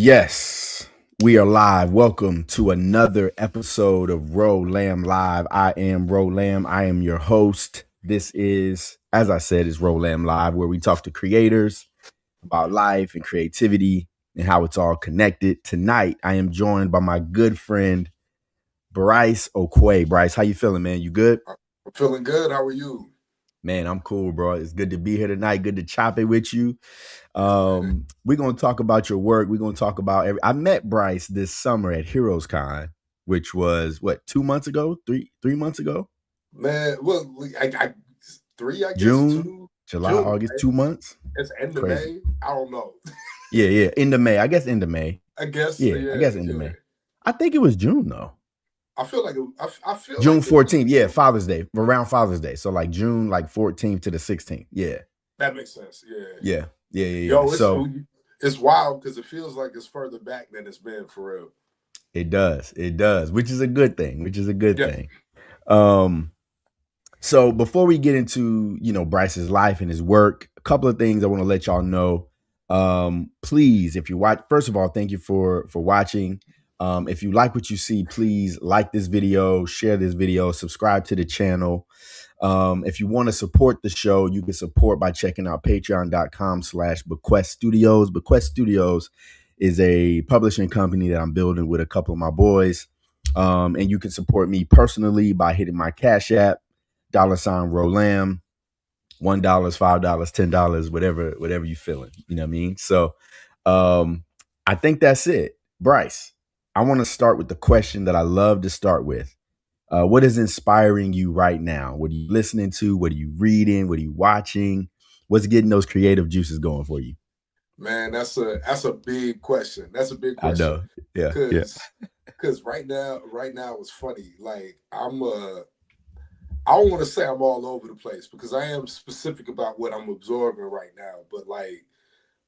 Yes, we are live. Welcome to another episode of Ro Lamb Live. I am Ro Lamb. I am your host. This is, as I said, is Ro Lamb Live, where we talk to creators about life and creativity and how it's all connected. Tonight, I am joined by my good friend Bryce Oquaye. Bryce, how you feeling, man? You good? I'm feeling good. How are you? Man, I'm cool, bro. It's good to be here tonight. Good to chop it with you. Let's get it. We're gonna talk about your work. We're gonna talk about I met Bryce this summer at Heroes Con, which was what, 2 months ago, three months ago? Man, well, I three, I guess, June, two, July, June, August, right? 2 months. It's end of Crazy. May. I don't know. Yeah. End of May. I guess end of May. I guess, Yeah, I guess end of yeah. May. I think it was June though. I feel like I feel June like it was 14th. Yeah, June. Father's Day. Around Father's Day. So like June like 14th to the 16th. Yeah. That makes sense. Yeah. Yeah. Yo, So it's wild because it feels like it's further back than it's been for real. it does, which is a good thing, Yeah. Um, So before we get into, Bryce's life and his work, a couple of things I want to let y'all know. Please, if you watch, first of all, thank you for watching. If you like what you see, please like this video, share this video, subscribe to the channel. If you want to support the show, you can support by checking out patreon.com/Bequest Studios. Bequest Studios is a publishing company that I'm building with a couple of my boys. And you can support me personally by hitting my Cash App, $ Rolam, $1, $5, $10, whatever you feeling. You know what I mean? So I think that's it. Bryce, I want to start with the question that I love to start with. What is inspiring you right now? What are you listening to? What are you reading? What are you watching? What's getting those creative juices going for you? Man, that's a big question. That's a big I question. know. Yeah. Cause right now it's funny. Like I don't want to say I'm all over the place because I am specific about what I'm absorbing right now. But like,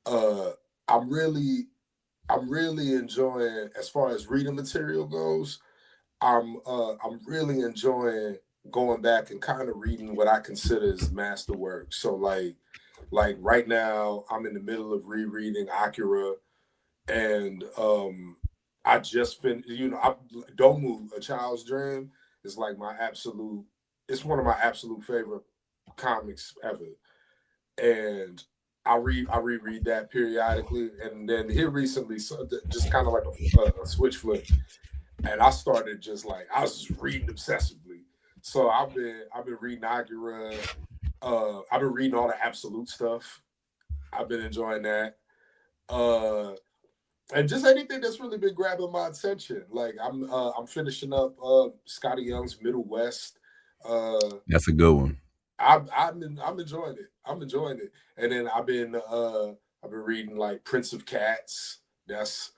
uh, I'm really, I'm really enjoying as far as reading material goes. I'm really enjoying going back and kind of reading what I consider as masterwork. So like right now, I'm in the middle of rereading Akira, and I just finished. Domu, A Child's Dream, is like my absolute. It's one of my absolute favorite comics ever, and I reread that periodically. And then here recently, so just kind of like a switch flip, and I started just like I was just reading obsessively. So I've been reading Akira. I've been reading all the absolute stuff. I've been enjoying that. Uh, and just anything that's really been grabbing my attention. Like I'm finishing up Scotty Young's Middle West. Uh, That's a good one. I'm enjoying it. I'm enjoying it. And then I've been reading like Prince of Cats. That's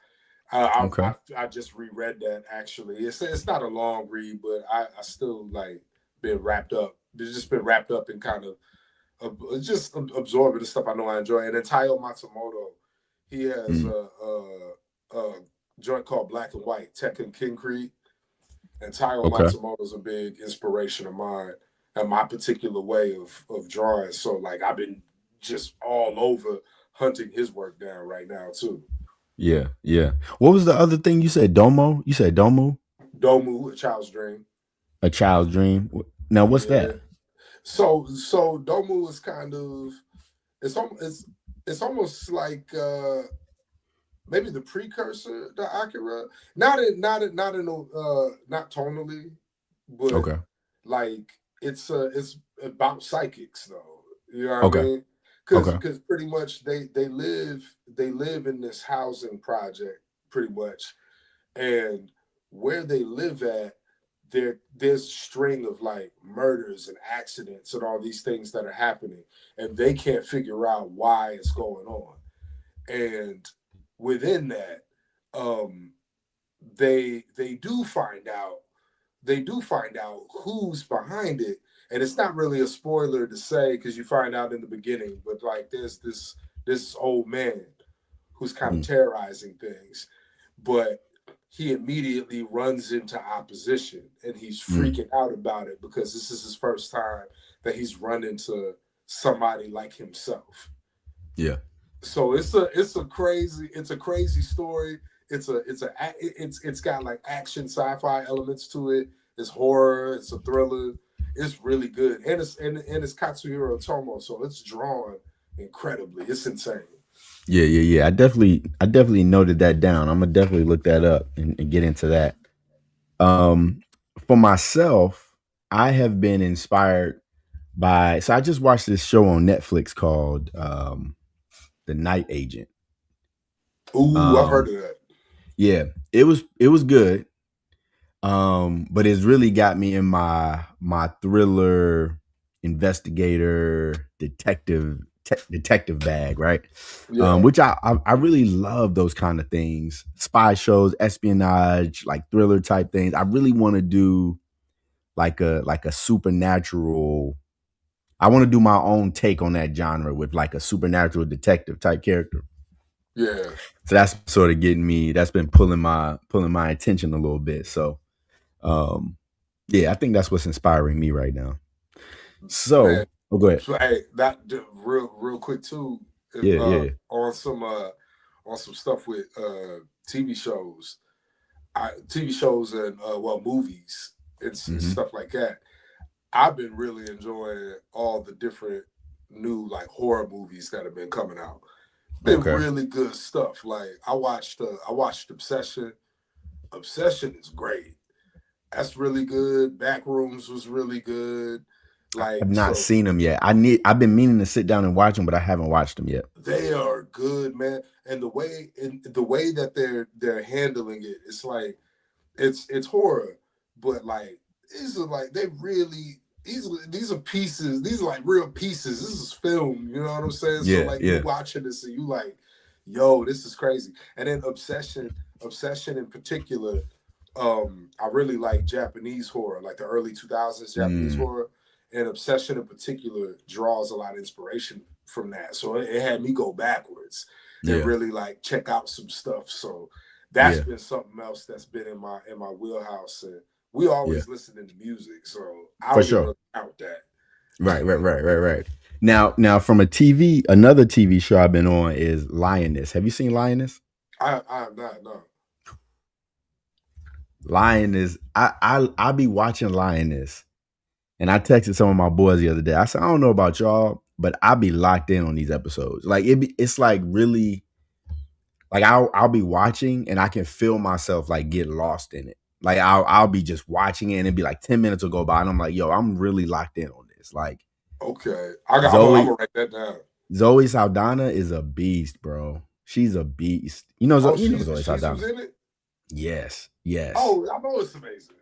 Okay. I just reread that actually. It's not a long read, but I still like been wrapped up. It's just been wrapped up in kind of just absorbing the stuff I know I enjoy. And then Tayo Matsumoto, he has Mm. a joint called Black and White, Tekken Kincrete. And Tayo Okay. Matsumoto is a big inspiration of mine and my particular way of drawing. So like I've been just all over hunting his work down right now too. Yeah. What was the other thing you said? Domo? You said Domo? Domu, A Child's Dream. A Child's Dream. Now, what's Yeah. that? So Domu is kind of it's it's almost like maybe the precursor to Akira. Not tonally, but Okay. like it's about psychics though. You know what I Okay. mean? Okay. Because pretty much they live in this housing project pretty much, and where they live at there's a string of like murders and accidents and all these things that are happening, and they can't figure out why it's going on. And within that, um, they do find out who's behind it, and it's not really a spoiler to say because you find out in the beginning. But like, there's this old man who's kind of Mm. terrorizing things, but he immediately runs into opposition, and he's Mm. freaking out about it because this is his first time that he's run into somebody like himself. Yeah. So it's a crazy story. It's got like action sci-fi elements to it. It's horror. It's a thriller. It's really good, and it's Katsuhiro Otomo, so it's drawn incredibly. It's insane. Yeah. I definitely noted that down. I'm gonna definitely look that up and get into that. Um, for myself, I have been inspired by. So I just watched this show on Netflix called The Night Agent. Ooh, I've heard Um, of that. yeah, it was good. But it's really got me in my thriller, investigator, detective bag, right? Yeah, Which I really love those kind of things, spy shows, espionage, like thriller type things. I really want to do like a supernatural. I want to do my own take on that genre with like a supernatural detective type character. yeah. So that's sort of getting me. That's been pulling my attention a little bit. So um, yeah, I think that's what's inspiring me right now. Man, So, oh, go ahead. so, hey, real quick too. If, Yeah, yeah. on some stuff with TV shows, TV shows and movies and Hmm. stuff like that. I've been really enjoying all the different new like horror movies that have been coming out. Been Okay. really good stuff. Like I watched Obsession. Obsession is great. That's really good. Backrooms was really good. I've Like not so seen them yet. I've been meaning to sit down and watch them, but I haven't watched them yet. they are good, man. And the way that they're handling it, it's like it's horror, but like these are like they really these are pieces. These are like real pieces. This is film. You know what I'm saying? So Yeah, like you yeah. watching this and you like, yo, this is crazy. And then Obsession in particular. I really like Japanese horror, like the early 2000s Japanese Mm, horror, and Obsession in particular draws a lot of inspiration from that. So it had me go backwards and yeah, really like check out some stuff. So that's yeah, been something else that's been in my wheelhouse. And we yeah. always listening to music, so I For don't even sure. really count that. Right. Now, from a TV, another TV show I've been on is Lioness. Have you seen Lioness? I'm not no. Lioness. I be watching Lioness, and I texted some of my boys the other day. I said, I don't know about y'all, but I be locked in on these episodes. Like it's like really like I'll be watching and I can feel myself like get lost in it. Like I'll be just watching it and it'd be like 10 minutes will go by and I'm like, yo, I'm really locked in on this. Like Okay, I'm Zoe gonna write that down. Zoe Saldana is a beast, bro. She's a beast. Oh, You know Zoe she's who's Saldana. in it. Yes, yes. Oh, I know it's amazing.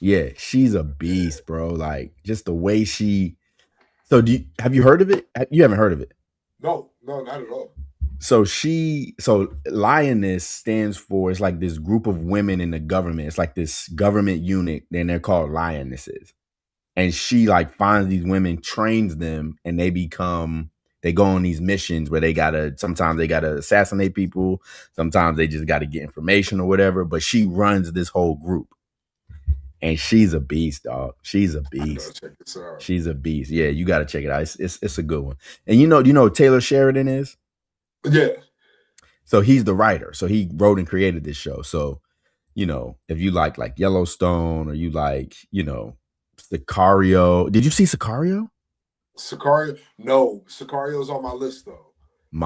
Yeah, she's a Yeah. beast, bro. Like just the way she. So have you heard of it? You haven't heard of it. No, no, not at all. So lioness stands for, it's like this group of women in the government. It's like this government unit, and they're called lionesses. And she like finds these women, trains them, and they go on these missions where sometimes they gotta assassinate people, sometimes they just gotta get information or whatever. But she runs this whole group, and she's a beast, dog. She's a I gotta beast. check this out. She's a beast. Yeah, you gotta check it out. It's a good one. And you know who Taylor Sheridan is? Yeah, So he's the writer. So he wrote and created this show. So, if you like Yellowstone or you like, Sicario. Did you see Sicario? Sicario. No, Sicario's on my list though,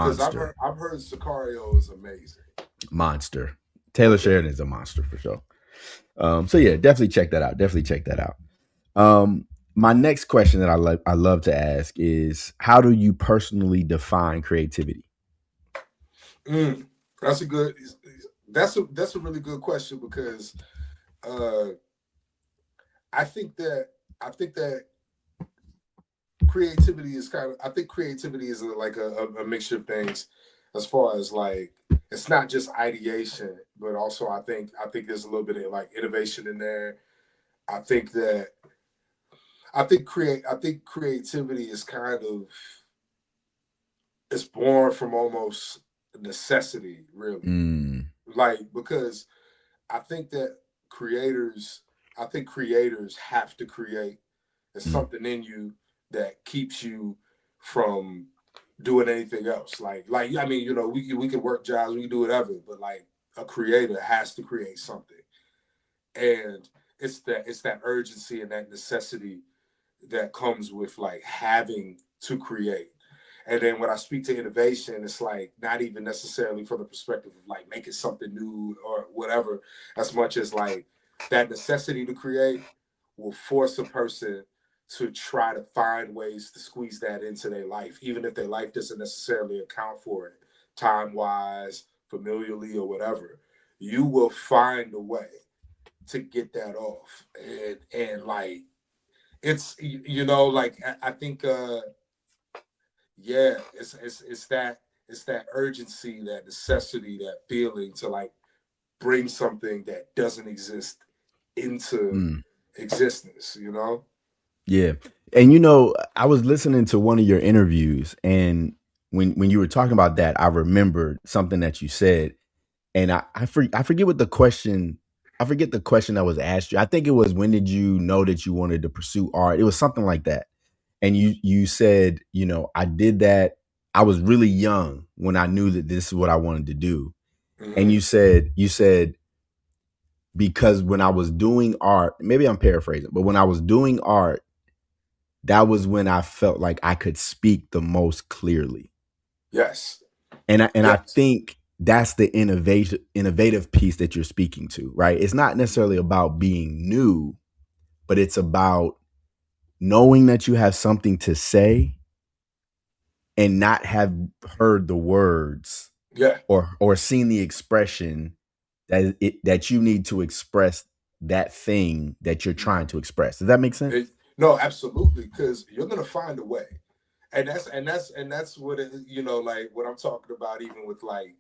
because Monster. I've heard Sicario is amazing. Monster. Taylor Okay. Sheridan is a monster for sure. So yeah, definitely check that out. Definitely check that out. My next question that I love to ask is, how do you personally define creativity? Mm, that's a good. That's a really good question because uh, I think that creativity is kind of. I think creativity is like a mixture of things, as far as like it's not just ideation, but also I think there's a little bit of like innovation in there. I think that I think creativity is kind of it's born from almost necessity, really. Mm, Like because I think that creators, I think creators have to create. There's mm, something in you that keeps you from. doing anything else. Like I mean, we can work jobs, we can do whatever, but like a creator has to create something, and it's that urgency and that necessity that comes with like having to create. And then when I speak to innovation, it's like not even necessarily from the perspective of like making something new or whatever, as much as like that necessity to create will force a person to try to find ways to squeeze that into their life, even if their life doesn't necessarily account for it, time wise, familially, or whatever. You will find a way to get that off. And like it's like I think yeah, it's that urgency, that necessity, that feeling to like bring something that doesn't exist into Mm, existence. yeah. And I was listening to one of your interviews, and when you were talking about that, I remembered something that you said, and I forget what the question. I forget the question that was asked you. I think it was, when did you know that you wanted to pursue art? It was something like that. And you said, I did that. I was really young when I knew that this is what I wanted to do. And Hmm. you said because when I was doing art, maybe I'm paraphrasing, but when I was doing art, that was when I felt like I could speak the most clearly. Yes. And I Yes. think that's the innovative piece that you're speaking to, right? It's not necessarily about being new, but it's about knowing that you have something to say and not have heard the words Yeah. or seen the expression that you need to express that thing that you're trying to express. Does that make sense? No, absolutely, because you're gonna find a way, and that's what like what I'm talking about, even with like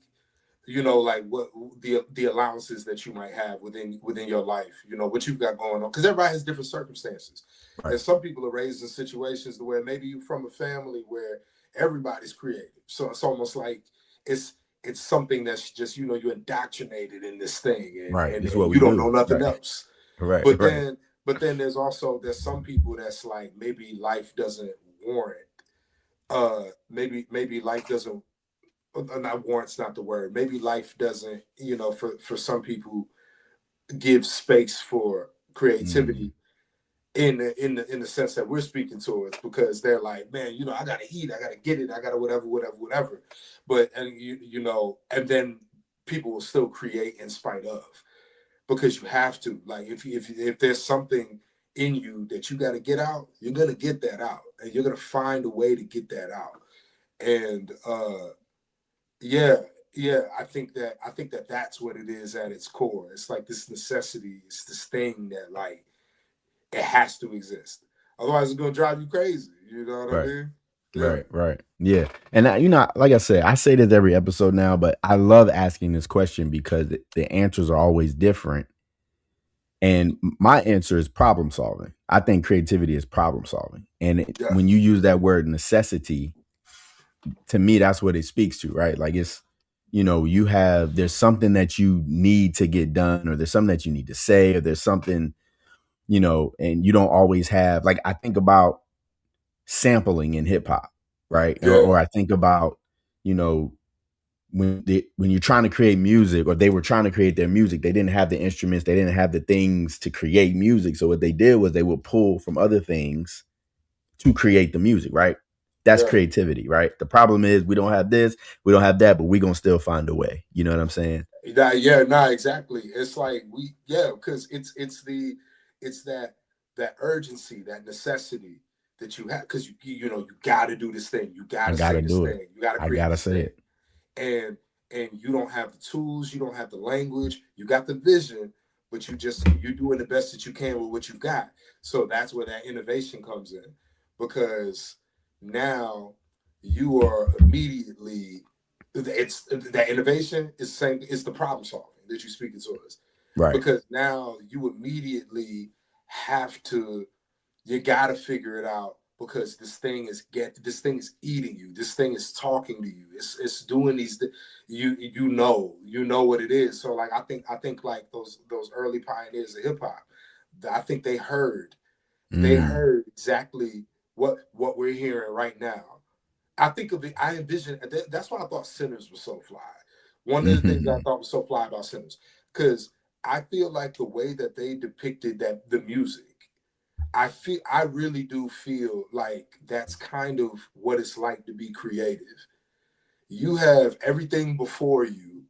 like what the allowances that you might have within your life, what you've got going on, because everybody has different circumstances, Right. and some people are raised in situations where maybe you're from a family where everybody's creative, so it's almost like it's it's something that's just you're indoctrinated in this thing, and Right. and, This is what and we you don't know do. nothing Right. else. Right. but Right. then but then there's some people that's like maybe life doesn't warrant, maybe life doesn't, not warrants not the word, maybe life doesn't, for some people, give space for Mm, creativity in the sense that we're speaking towards, because they're like, man, I gotta eat, I gotta get it, I gotta whatever, whatever, whatever. But and and then people will still create in spite of, because you have to, like, if there's something in you that you got to get out, you're gonna get that out, and you're gonna find a way to get that out. And yeah, yeah, I think that that's what it is at its core. It's like this necessity. It's this thing that like it has to exist. Otherwise, it's gonna drive you crazy. You know what I right. mean? Yeah, Right. Right. Yeah. And like I said, I say this every episode now, but I love asking this question because the answers are always different. And my answer is problem solving. I think creativity is problem solving. And yeah, when you use that word necessity, to me, that's what it speaks to, right? Like there's something that you need to get done, or there's something that you need to say, or there's something, and you don't always have, like, I think about sampling in hip hop, right? Or yeah, I think about, you know, when you're trying to create music, or they were trying to create their music, they didn't have the instruments, they didn't have the things to create music. So what they did was they would pull from other things to create the music, right? That's yeah. creativity, right? The problem is we don't have this, we don't have that, but we're gonna still find a way. You know what I'm saying? Yeah, nah, exactly. It's like because it's that urgency, that necessity that you have, because you got to do this thing, you got I to gotta say this do it. thing, you got to I create gotta this say thing, it. and you don't have the tools, you don't have the language, you got the vision, but you're doing the best that you can with what you've got. So that's where that innovation comes in, because now you are immediately, it's that innovation is saying it's the problem solving that you're speaking to us, Right. because now you immediately have to, you got to figure it out, because this thing is eating you, this thing is talking to you, it's doing you know what it is. So like I think like those early pioneers of hip hop, I think they Mm, heard exactly what we're hearing right now, I think of it. I envision that's why I thought Sinners was so fly. One of the things that I Mhm. thought was so fly about Sinners, because I feel like the way that they depicted that the music, I really do feel like that's kind of what it's like to be creative. You have everything before you,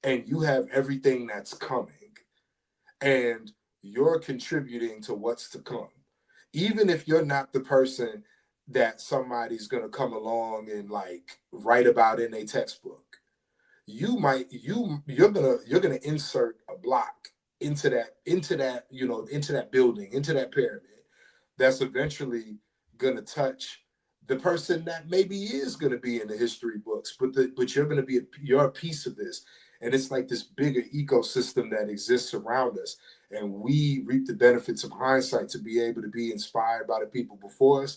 and you have everything that's coming, and you're contributing to what's to come. Even if you're not the person that somebody's going to come along and like write about in a textbook, you're gonna insert a block into that building, into that pyramid, that's eventually gonna touch the person that maybe is gonna be in the history books, but you're gonna be you're a piece of this, and it's like this bigger ecosystem that exists around us, and we reap the benefits of hindsight to be able to be inspired by the people before us.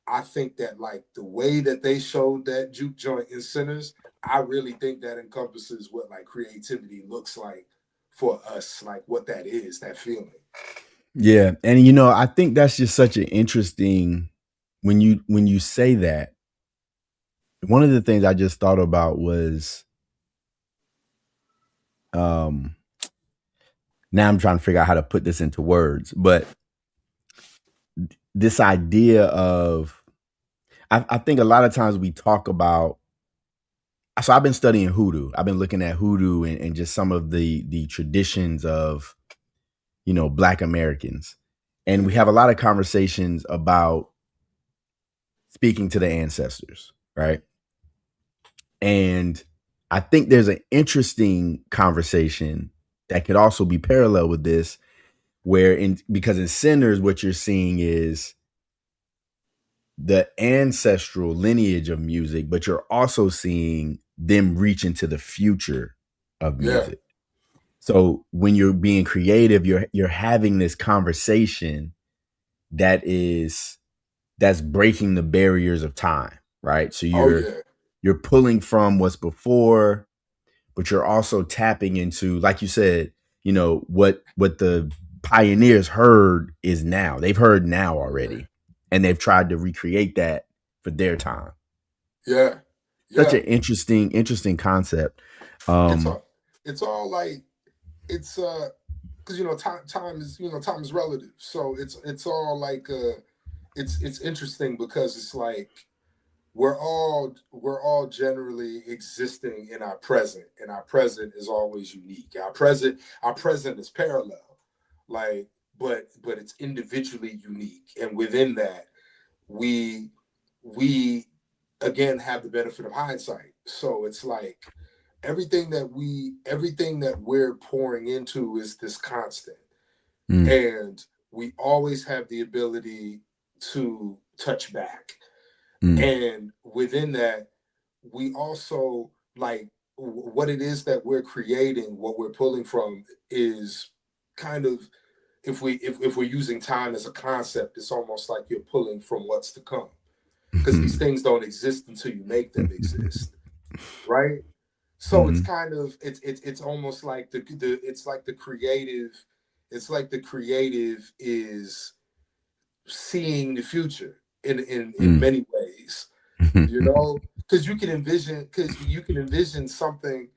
I think that like the way that they showed that juke joint in Sinners, I really think that encompasses what like creativity looks like for us, like what that is, that feeling. Yeah, and I think that's just such an interesting when you say that. One of the things I just thought about was um now I'm trying to figure out how to put this into words, but this idea of I think a lot of times we talk about so I've been studying hoodoo. I've been looking at hoodoo and just some of the traditions of, Black Americans. And we Mm-hmm. have a lot of conversations about speaking to the ancestors, right? And I think there's an interesting conversation that could also be parallel with this, where because in Sinners, what you're seeing is the ancestral lineage of music, but you're also seeing them reach into the future of Yeah. music. So when you're being creative, you're having this conversation that is that's breaking the barriers of time, right? So Oh you're yeah. you're pulling from what's before, but you're also tapping into, like you said, what the pioneers heard is now. They've heard now Yeah. already, and they've tried to recreate that for their time. Yeah. Such Yeah. an interesting concept. It's Um, all it's all like it's because time is relative. So it's all like it's interesting because it's like we're all generally existing in our present, and our present is always unique. Our present is parallel, like but it's individually unique, and within that we we again have the benefit of hindsight. So it's like everything that we're pouring into is this constant, mm, and we always have the ability to touch back, mm, and within that we also like what it is that we're creating, what we're pulling from is kind of, if we're using time as a concept, it's almost like you're pulling from what's to come, because these mm, things don't exist until you make them exist, right? So it's mm, kind of it's almost like the it's like the creative, it's like the creative is seeing the future in mm, many ways, because you can envision something,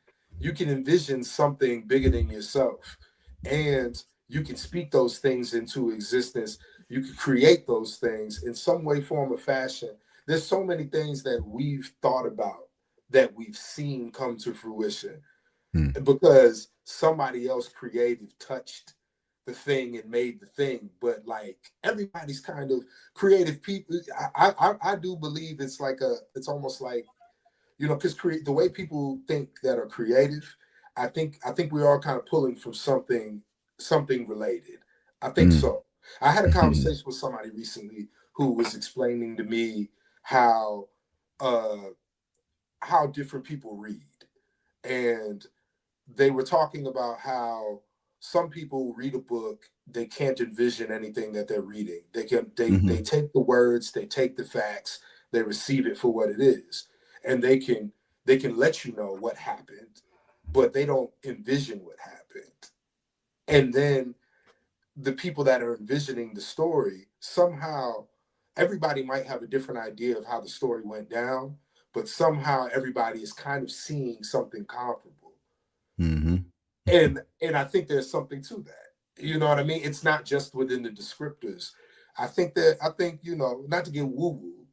bigger than yourself, and you can speak those things into existence. You can create those things in some way, form, or fashion. There's so many things that we've thought about, that we've seen come to fruition, mm. because somebody else creative touched the thing and made the thing. But like everybody's kind of creative people. I do believe it's almost like, because the way people think that are creative, I think we're all kind of pulling from something related. I think Mm, so. I had a mhm, conversation with somebody recently who was explaining to me how uh how different people read, and they were talking about how some people read a book, they can't envision anything that they're reading. They mhm, take the words, they take the facts, they receive it for what it is, and they can let you know what happened, but they don't envision what happened. And then the people that are envisioning the story, somehow everybody might have a different idea of how the story went down, but somehow everybody is kind of seeing something comparable. Mm-hmm. And I think there's something to that. You know what I mean? It's not just within the descriptors. I think not to get woo woo,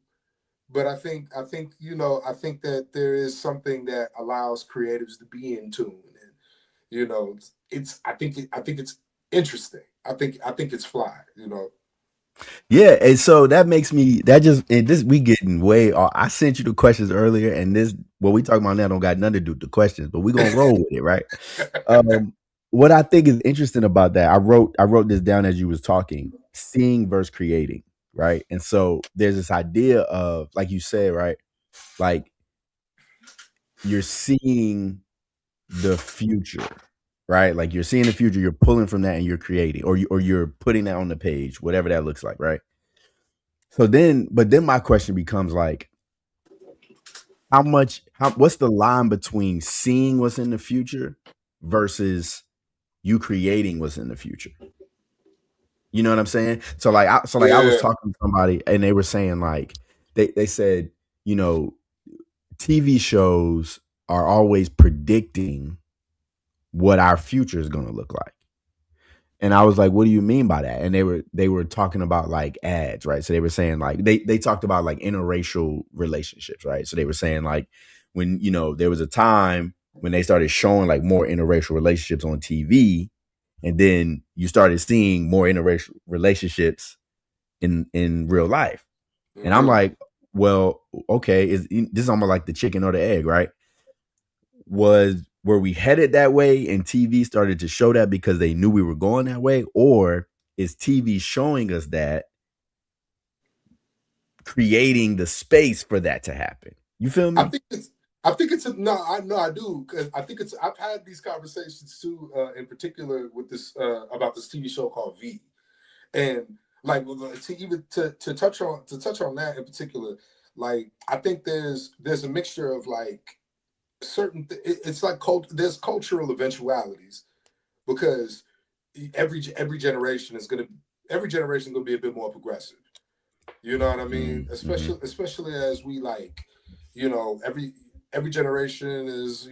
but I think that there is something that allows creatives to be in tune, and it's I think it's interesting. I think it's fly. Yeah, and so that makes me that just and this we getting way off. I sent you the questions earlier, and this what we talking about now don't got nothing to do with the questions, but we gonna roll with it, right? Um, what I think is interesting about that, I wrote this down as you was talking, seeing versus creating, right? And so there's this idea of, like you said, right? Like you're seeing the future, right? Like you're seeing the future, you're pulling from that and you're creating, or you're putting that on the page, whatever that looks like, right? But then my question becomes like, what's the line between seeing what's in the future versus you creating what's in the future? You know what I'm saying? So I was Yeah, talking to somebody and they were saying like they said, you know, TV shows are always predicting what our future is going to look like. And I was like, what do you mean by that? And they were talking about like ads, right? So they were saying like they talked about like interracial relationships, right? So they were saying like when, there was a time when they started showing like more interracial relationships on TV, and then you started seeing more interracial relationships in real life. And I'm hmm like, well, okay, this is almost like the chicken or the egg, right? Were we headed that way and TV started to show that because they knew we were going that way, or is TV showing us that, creating the space for that to happen? You feel I me? think it's. I think it's a no. I know I do because I think it's. I've had these conversations too, in particular with this about this TV show called V, and like to touch on that in particular, like I think there's a mixture of like it's like there's cultural eventualities because every generation is gonna every generation is gonna be a bit more progressive. You know what I mean? Mm-hmm. Especially as we like, every generation is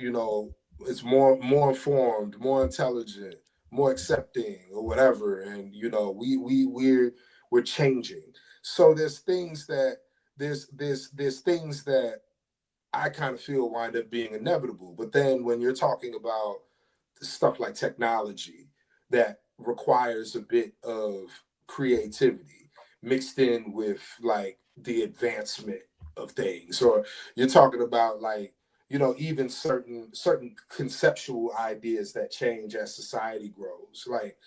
it's more informed, more intelligent, more accepting or whatever, and we're changing. So there's things that I kind of feel wind up being inevitable. But then when you're talking about stuff like technology that requires a bit of creativity mixed in with like the advancement of things, or you're talking about like even certain conceptual ideas that change as society grows, like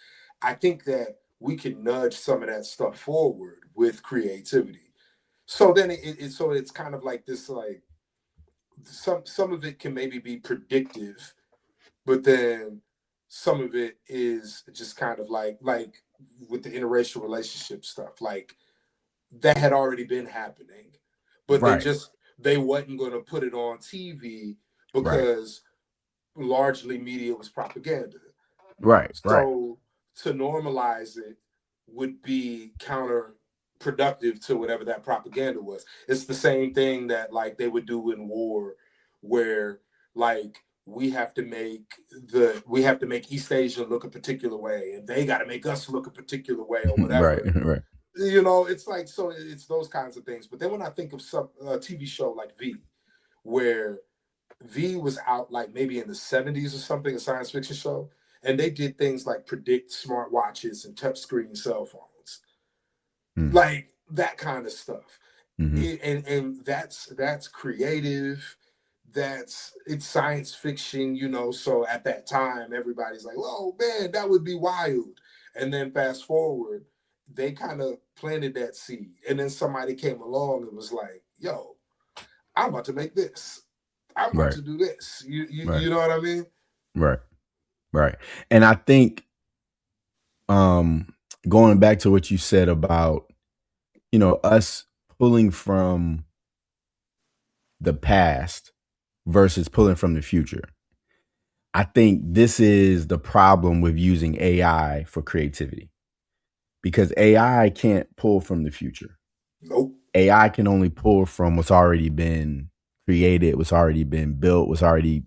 I think that we can nudge some of that stuff forward with creativity. So then it's kind of like this, like some of it can maybe be predictive, but then some of it is just kind of like with the interracial relationship stuff, like that had already been happening, but Right, they wasn't going to put it on TV right, because largely media was propaganda. right. So to normalize it would be counterproductive to whatever that propaganda was. It's the same thing that like they would do in war, where like we have to make East Asia look a particular way, and they got to make us look a particular way or Right, whatever. right. It's like, so it's those kinds of things. But then when I think of some TV show like V, where V was out like maybe in the 70s or something, a science fiction show, and they did things like predict smartwatches and touchscreen cell phones, Mm, like that kind of stuff. mm-hmm. And that's creative. It's science fiction, So at that time, everybody's like, "Oh man, that would be wild." And then fast forward, they kind of planted that seed, and then somebody came along and was like, "Yo, I'm about to make this. I'm about Right, to do this." right, You know what I mean? right, right. And I think, um, going back to what you said about, us pulling from the past versus pulling from the future. I think this is the problem with using AI for creativity, because AI can't pull from the future. Nope. AI can only pull from what's already been created, what's already been built, what's already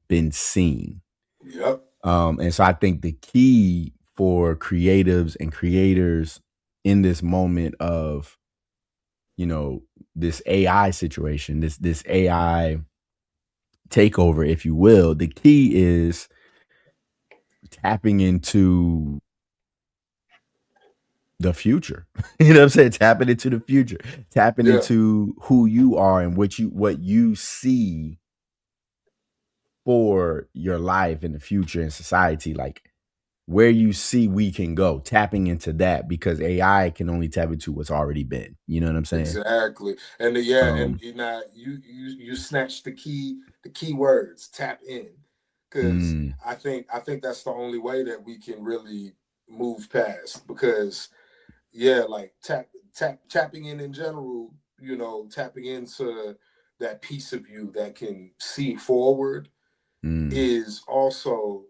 been seen. Yep. And so I think the key for creatives and creators in this moment of, you know, this AI situation, this AI takeover, if you will, the key is tapping into the future. You know what I'm saying? Tapping into the future, tapping Yeah. into who you are and what you see for your life in the future in society, like where you see we can go, tapping into that because AI can only tap into what's already been. You know what I'm saying? Exactly. And yeah, and Um, you snatched the key words, tap in. Cause mm, I think that's the only way that we can really move past. Because yeah, like tapping in general, tapping into that piece of you that can see forward mm, is also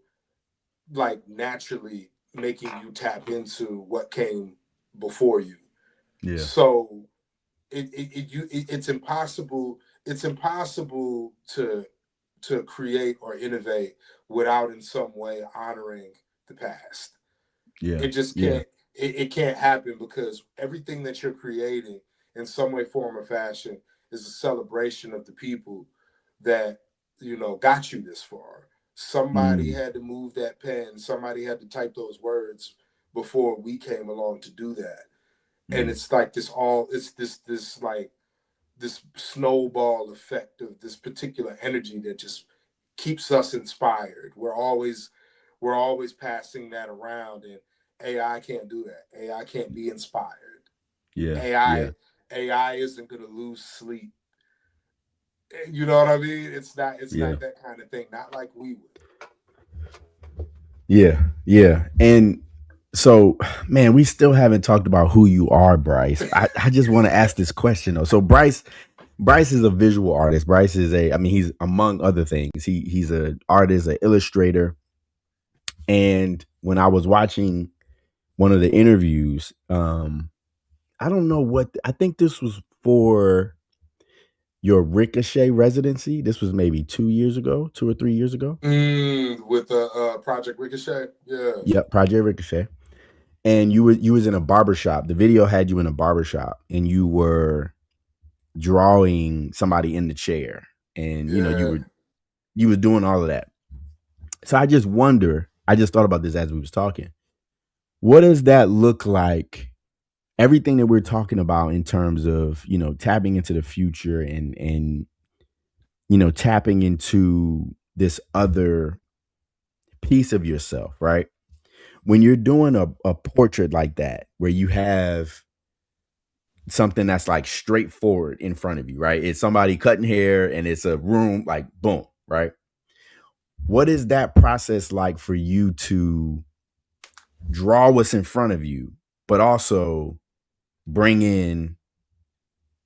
like naturally making you tap into what came before you. yeah, So it's impossible. It's impossible to create or innovate without in some way honoring the past. yeah, It just yeah, can't. It can't happen because everything that you're creating in some way, form, or fashion is a celebration of the people that got you this far. Somebody mm, had to move that pen. Somebody had to type those words before we came along to do that. And mm, it's like this like this snowball effect of this particular energy that just keeps us inspired. We're always passing that around, and AI can't do that. AI can't be inspired. yeah, yeah, AI isn't gonna lose sleep. You know what I mean? It's yeah, not that kind of thing. Not like we would. yeah, yeah. And so, man, we still haven't talked about who you are, Bryce. I just want to ask this question though. So Bryce is a visual artist. Bryce is I mean, he's among other things. He's an artist, an illustrator. And when I was watching one of the interviews, I don't know I think this was for your Ricochet residency. This was maybe 2 years ago, 2 or 3 years ago. With Project Ricochet, yeah, Yep, Project Ricochet. And you was in a barbershop. The video had you in a barbershop and you were drawing somebody in the chair. And you yeah. were doing all of that. So I just thought about this as we was talking. What does that look like? Everything that we're talking about in terms of, tapping into the future and tapping into this other piece of yourself, right? When you're doing a portrait like that, where you have something that's like straightforward in front of you, right? It's somebody cutting hair and it's a room, like boom, right? What is that process like for you to draw what's in front of you, but also bring in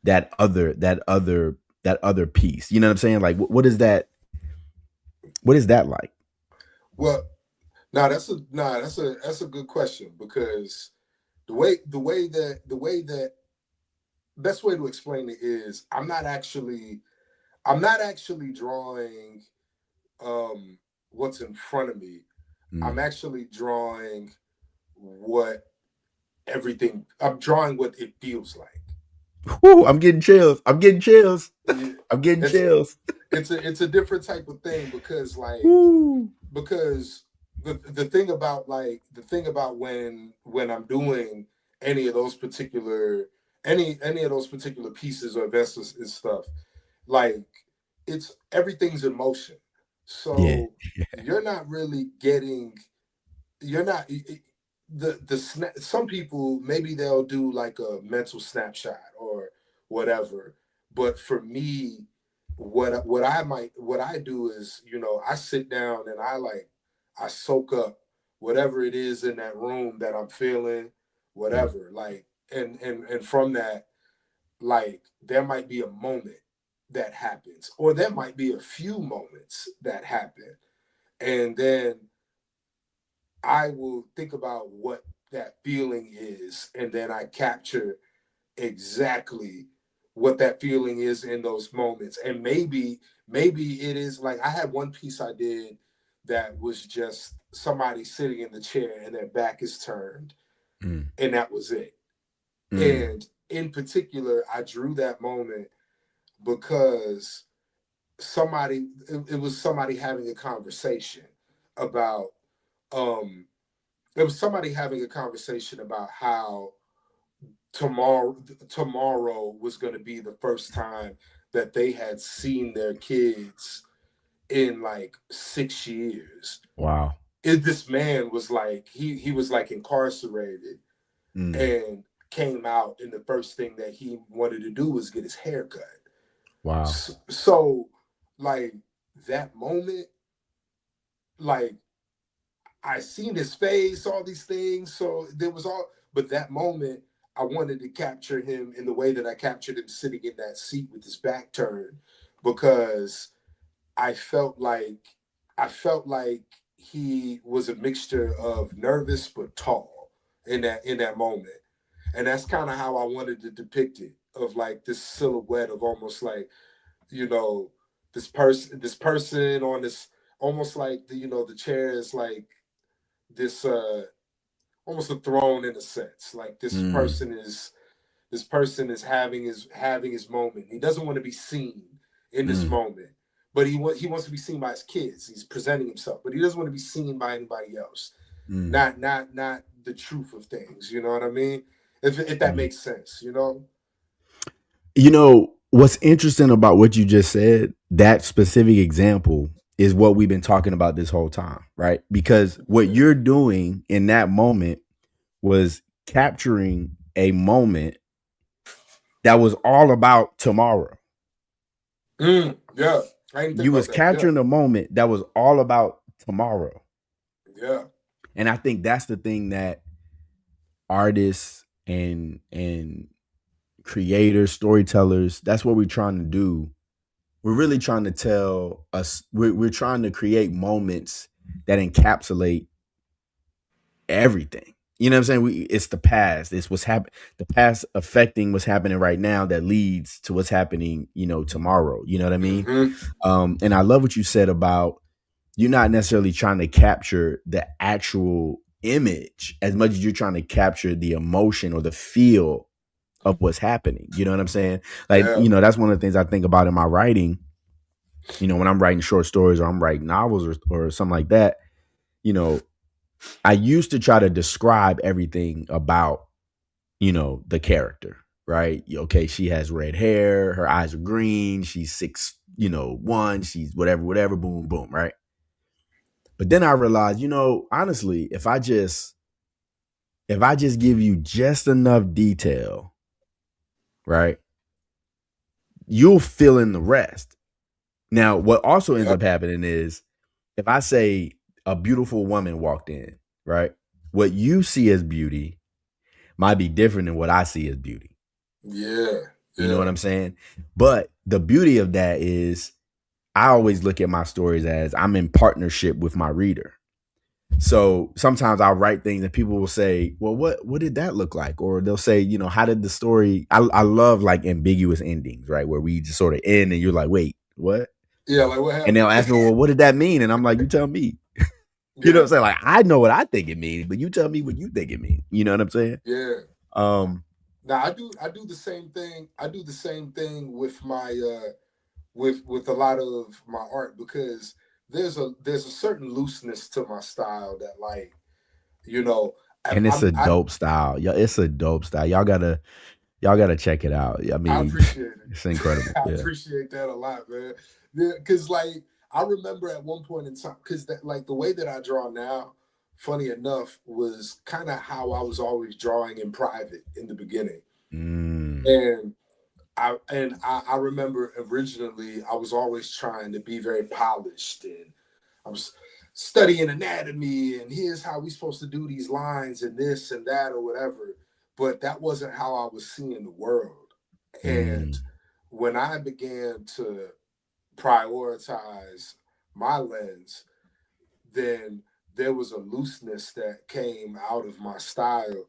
that other piece? You know what I'm saying? Like, what is that like? Well, that's a good question because the way that best way to explain it is I'm not actually drawing what's in front of me. I'm Mm. actually drawing what I'm drawing what it feels like. Whew, I'm getting chills. I'm getting chills. Yeah, I'm getting it's chills. it's a different type of thing because Woo. because the thing about when I'm doing any of those particular any of those particular pieces or events and stuff, like it's everything's in motion. Yeah. So you're not really getting you're not some people maybe they'll do like a mental snapshot or whatever, but for me what I do is I sit down and I soak up whatever it is in that room that I'm feeling, Yeah. whatever, like, and from that, like, there might be a moment that happens or there might be a few moments that happen, and then I will think about what that feeling is, and then I capture exactly what that feeling is in those moments. And maybe it is like I had one piece I did that was just somebody sitting in the chair and their back is turned, Mm, and that was it. mm, And in particular, I drew that moment because it was somebody having a conversation about um it was somebody having a conversation about how tomorrow was going to be the first time that they had seen their kids in like 6 years. wow. This man was like he was like incarcerated Mm, and came out, and the first thing that he wanted to do was get his hair cut. wow. So like that moment, like I seen his face, all these things. So there was all, but that moment, I wanted to capture him in the way that I captured him sitting in that seat with his back turned, because I felt like I felt like he was a mixture of nervous but tall in that moment, and that's kind of how I wanted to depict it, of like this silhouette of almost like, you know, this person on this, almost like the, the chair is like this almost a throne in a sense. Like Mm, this person is having his moment. He doesn't want to be seen in this mm, moment, but he wants to be seen by his kids. He's presenting himself, but he doesn't want to be seen by anybody else. mm, Not the truth of things. You know what I mean? If that mm. makes sense, you know? You know, what's interesting about what you just said, that specific example is what we've been talking about this whole time, right? Because what Yeah. you're doing in that moment was capturing a moment that was all about tomorrow. Yeah. I didn't think You about was that. Yeah. capturing a moment that was all about tomorrow. Yeah. And I think that's the thing that artists and creators, storytellers, that's what we're trying to do. We're really trying to tell us, we're trying to create moments that encapsulate everything. You know what I'm saying? It's the past. It's what's happening. The past affecting what's happening right now that leads to what's happening, tomorrow. You know what I mean? Mm-hmm. And I love what you said about you're not necessarily trying to capture the actual image as much as you're trying to capture the emotion or the feel of what's happening. You know what I'm saying? Like, Yeah. that's one of the things I think about in my writing. When I'm writing short stories or I'm writing novels or something like that, you know, I used to try to describe everything about, the character, right? Okay, she has red hair, her eyes are green, she's 6, 1, she's whatever, whatever, boom, boom, right? But then I realized, honestly, if I just give you just enough detail, right, you'll fill in the rest. Now, what also ends Yeah. up happening is if I say a beautiful woman walked in, right, what you see as beauty might be different than what I see as beauty. Yeah. You know what Yeah. I'm saying? But the beauty of that is I always look at my stories as I'm in partnership with my reader. So sometimes I'll write things and people will say, well, what did that look like? Or they'll say, how did the story I love like ambiguous endings, right? Where we just sort of end and you're like, wait, what? Yeah. Like what And they'll happened? ask me, well, what did that mean? And I'm like, you tell me. You know what Yeah. I'm saying? Like, I know what I think it means, but you tell me what you think it means. You know what I'm saying? Yeah. Um, Now I do the same thing. I do the same thing with my with a lot of my art, because there's a certain looseness to my style that, like, you know, and it's a I dope style. Yeah, it's a dope style. Y'all gotta check it out. I I mean, appreciate it's it. incredible. I Yeah. appreciate that a lot, man. Yeah, because like I remember at one point in time, because that, like, the way that I draw now, funny enough, was kind of how I was always drawing in private in the beginning. Mm, And I remember originally I was always trying to be very polished, and I was studying anatomy, and here's how we supposed to do these lines and this and that or whatever. But that wasn't how I was seeing the world. And mm, when I began to prioritize my lens, then there was a looseness that came out of my style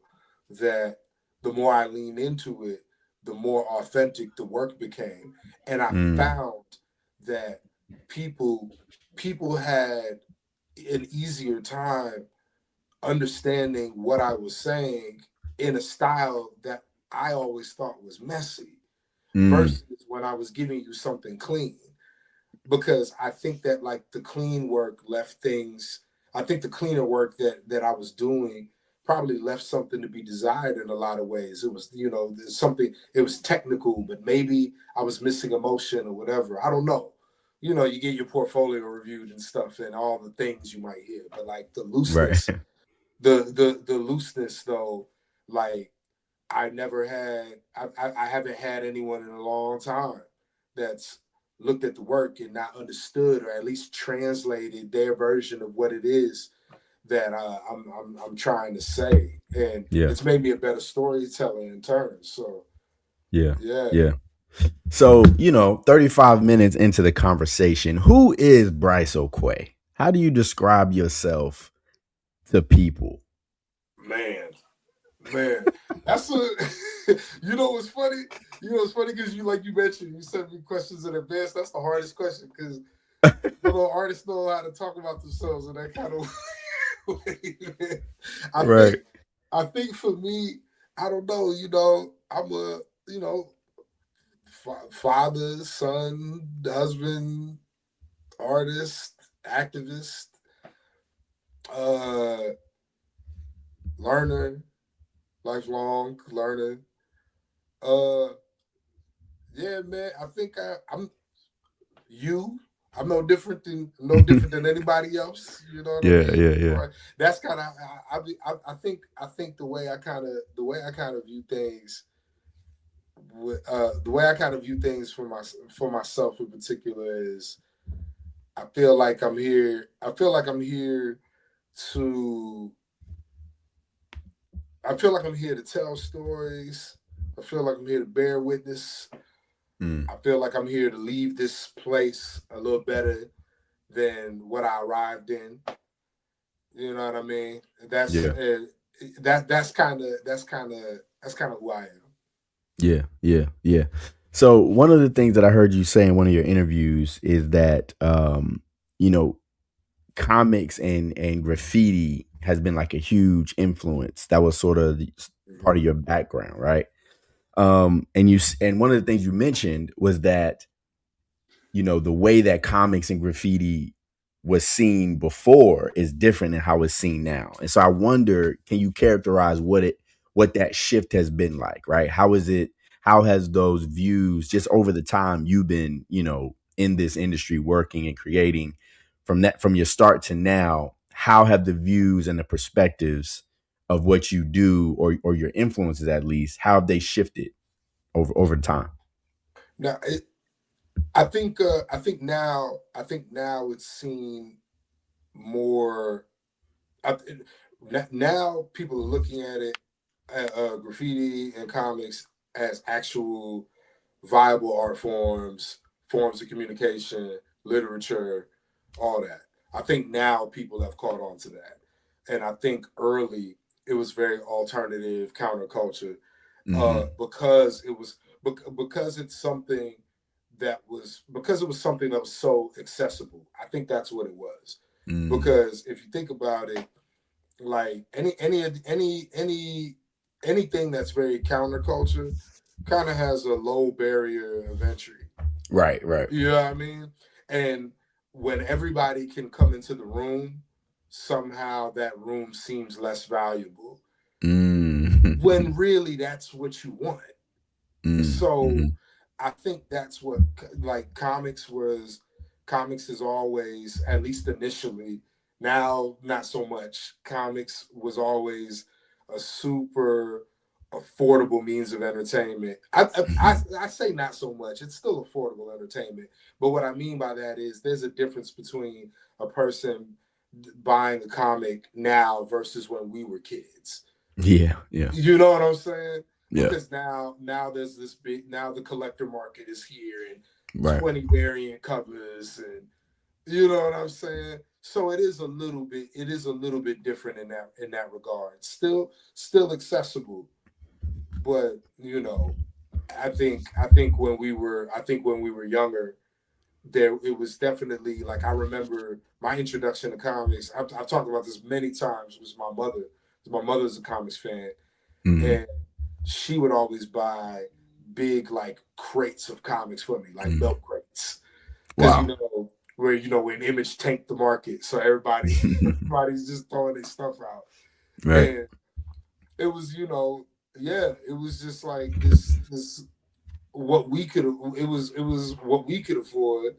that the more I leaned into it, the more authentic the work became. And I Mm, found that people people had an easier time understanding what I was saying in a style that I always thought was messy mm, versus when I was giving you something clean. Because I think that like the clean work left things, I think the cleaner work that I was doing probably left something to be desired in a lot of ways. It was, there's something, it was technical, but maybe I was missing emotion or whatever. I don't know. You get your portfolio reviewed and stuff and all the things you might hear, but like the right. looseness, the looseness though, like I haven't had anyone in a long time that's looked at the work and not understood or at least translated their version of what it is that I'm trying to say, and Yeah. it's made me a better storyteller in turn. So Yeah. yeah, Yeah. So, 35 minutes into the conversation, who is Bryce Oquaye? How do you describe yourself to people? man, man, that's a you know what's funny? Because you mentioned you sent me questions in advance. That's the hardest question because artists know how to talk about themselves in that kind of way. I Right. think I think for me, I don't know, I'm a, father, son, husband, artist, activist, uh, learner, lifelong learner. Uh, yeah, man. I think I'm you. I'm no different than anybody else. You know what I Yeah. mean? Yeah. Yeah. Or that's kind of I think the way I kind of view things. The way I kind of view things for myself in particular is I feel like I'm here. I feel like I'm here to. I feel like I'm here to tell stories. I feel like I'm here to bear witness. Mm, I feel like I'm here to leave this place a little better than what I arrived in. You know what I mean? That's yeah. that's kind of who I am. Yeah. Yeah. Yeah. So, one of the things that I heard you say in one of your interviews is that, you know, comics and graffiti has been like a huge influence. That was sort of Mm-hmm. part of your background, right? And one of the things you mentioned was that the way that comics and graffiti was seen before is different than how it's seen now. And so I wonder, can you characterize what that shift has been like, right? How has those views just over the time you've been, in this industry working and creating from your start to now, how have the views and the perspectives of what you do or your influences at least, how have they shifted over time? Now, I think now it's seen more. I, Now people are looking at it, graffiti and comics as actual viable art forms, forms of communication, literature, all that. I think now people have caught on to that, and I think early it was very alternative counterculture, Hmm. because because it's something because it was something that was so accessible. I think that's what it was. Mm. Because if you think about it, like anything that's very counterculture kind of has a low barrier of entry. Right, right. You know what I mean? And when everybody can come into the room, somehow that room seems less valuable. When Mm. really that's what you want. Mm. So Mhm. I think that's what like comics is always, at least initially, now not so much. Comics was always a super affordable means of entertainment. I say not so much. It's still affordable entertainment. But what I mean by that is there's a difference between a person buying a comic now versus when we were kids. Yeah, yeah, You know what I'm saying? yeah. Because now there's this big, now the collector market is here and Right. 20 variant covers, and you know what I'm saying? So it is a little bit different in that regard. Still accessible, but I think when we were younger, there it was definitely like I remember my introduction to comics. I've talked about this many times. Was my mother. My mother's a comics fan, Mm, and she would always buy big like crates of comics for me, like mm. milk crates, because Wow. when Image tanked the market, so everybody's just throwing their stuff out, Right. and it was yeah, it was just like this what we could it was what we could afford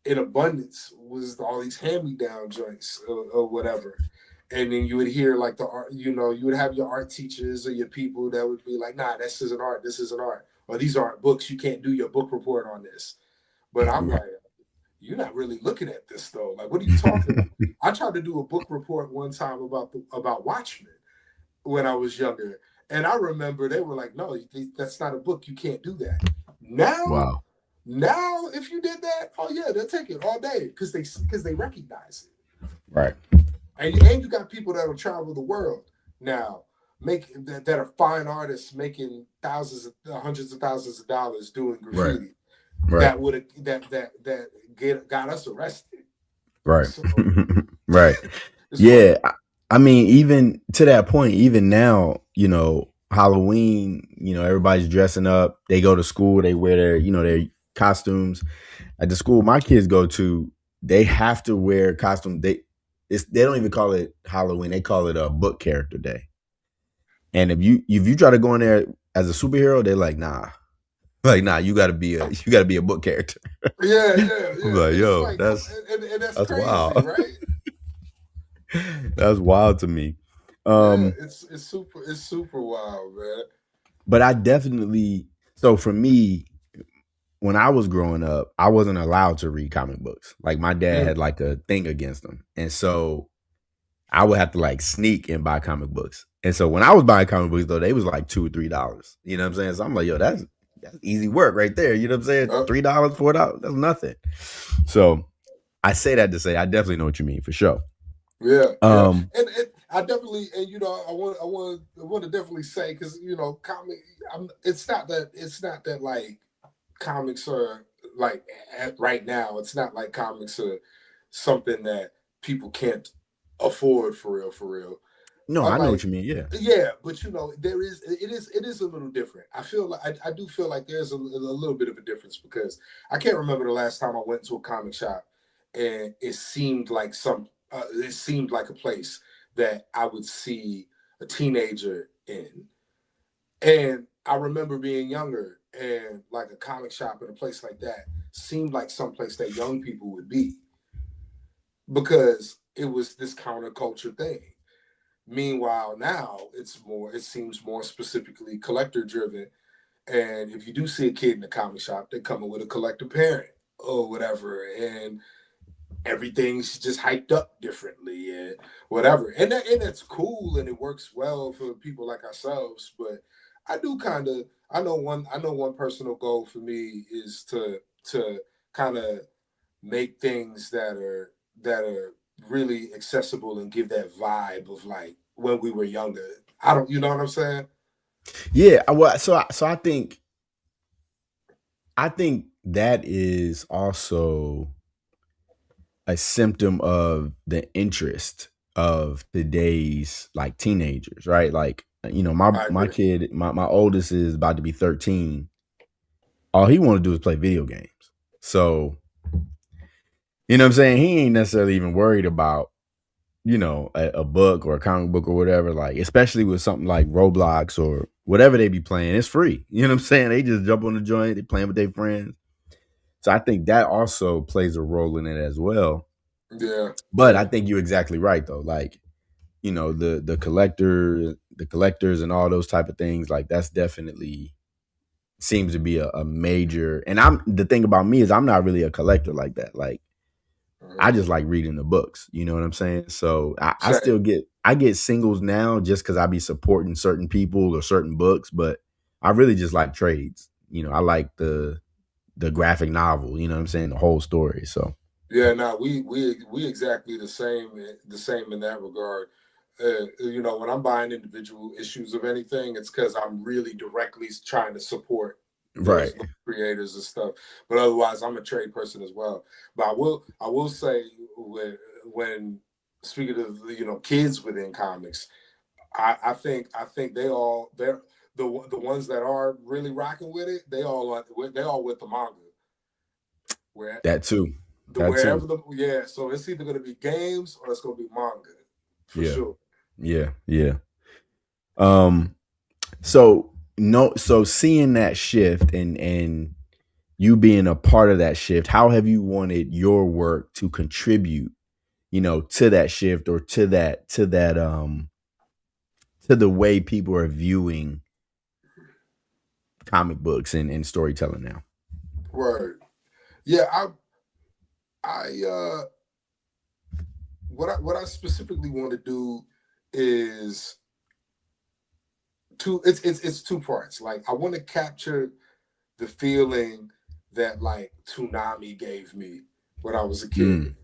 in abundance was all these hand-me-down joints or whatever. And then you would hear like the art, you would have your art teachers or your people that would be like, nah, this isn't art, this isn't art. Or these aren't books, you can't do your book report on this. But I'm Right. like, you're not really looking at this though. Like, what are you talking about? I tried to do a book report one time about Watchmen when I was younger. And I remember they were like, no, that's not a book. You can't do that. Now, Wow. now, if you did that, oh yeah, they'll take it all day because they recognize it. Right. And you got people that will travel the world now, that are fine artists making hundreds of thousands of dollars doing Right. graffiti. Right. That would have got us arrested. Right. So Right. it's funny. Yeah. I mean, even to that point, even now, Halloween, everybody's dressing up. They go to school, they wear their costumes. At the school my kids go to, they have to wear costumes. They don't even call it Halloween. They call it a book character day. And if you try to go in there as a superhero, they're like, nah. Like, nah, you gotta be a book character. Yeah, yeah, I'm yeah. like, And it's yo, like, that's and that's that's crazy, wild. right? That's wild to me. Yeah, Um, it's super wild, man. but I definitely so for me, when I was growing up, I wasn't allowed to read comic books. Like my dad Mm. had like a thing against them. And so I would have to like sneak and buy comic books. And so when I was buying comic books though, they was like $2 or $3. You know what I'm saying? So I'm like, yo, that's easy work right there. You know what I'm saying? Uh, $3, $4, that's nothing. So I say that to say I definitely know what you mean for sure. yeah, yeah. Um, And I definitely, and I want to definitely say because it's not that like comics are like right now. It's not like comics are something that people can't afford for real, for real. no, I'm I know what like, you mean. Yeah. yeah, but it is a little different. I feel like I do feel like there's a little bit of a difference because I can't remember the last time I went to a comic shop and it seemed like a place that I would see a teenager in. And I remember being younger and like a comic shop in a place like that seemed like someplace that young people would be because it was this counterculture thing. Meanwhile, now it seems more specifically collector driven. And if you do see a kid in the comic shop, they're coming with a collector parent or whatever. And everything's just hyped up differently and whatever. And that's cool and it works well for people like ourselves. But I do kind of I know one personal goal for me is to kind of make things that are really accessible and give that vibe of like when we were younger. I don't, you know what I'm saying? Yeah. Well, so I think that is also a symptom of the interest of today's like teenagers, right? Like, my I my agree. kid, my oldest is about to be 13. All he want to do is play video games. So, you know what I'm saying? He ain't necessarily even worried about, a book or a comic book or whatever, like, especially with something like Roblox or whatever they be playing. It's free. You know what I'm saying? They just jump on the joint, they playing with their friends. So I think that also plays a role in it as well. Yeah, But I yeah. think you're exactly right though. Like, the collectors and all those type of things, like that's definitely seems to be a major. And I'm the thing about me is I'm not really a collector like that. Like I Uh-huh. just like reading the books. You know what I'm saying? So I Same. still get singles now just because I be supporting certain people or certain books, but I really just like trades. I like the graphic novel. You know what I'm saying? The whole story. So Yeah, no, we exactly the same in that regard. When I'm buying individual issues of anything, it's because I'm really directly trying to support. Right. those creators and stuff. But otherwise, I'm a trade person as well. But I will say when speaking of kids within comics, I think they're the ones that are really rocking with it. They all with the manga where That too. the That too. wherever the yeah. So it's either going to be games or it's going to be manga for Yeah. sure. Yeah. Yeah. Um so no so seeing that shift and you being a part of that shift, how have you wanted your work to contribute, to that shift or to the way people are viewing comic books and storytelling now? Right. Yeah. I what I specifically want to do is it's two parts. Like I want to capture the feeling that like Toonami gave me when I was a kid, Mm.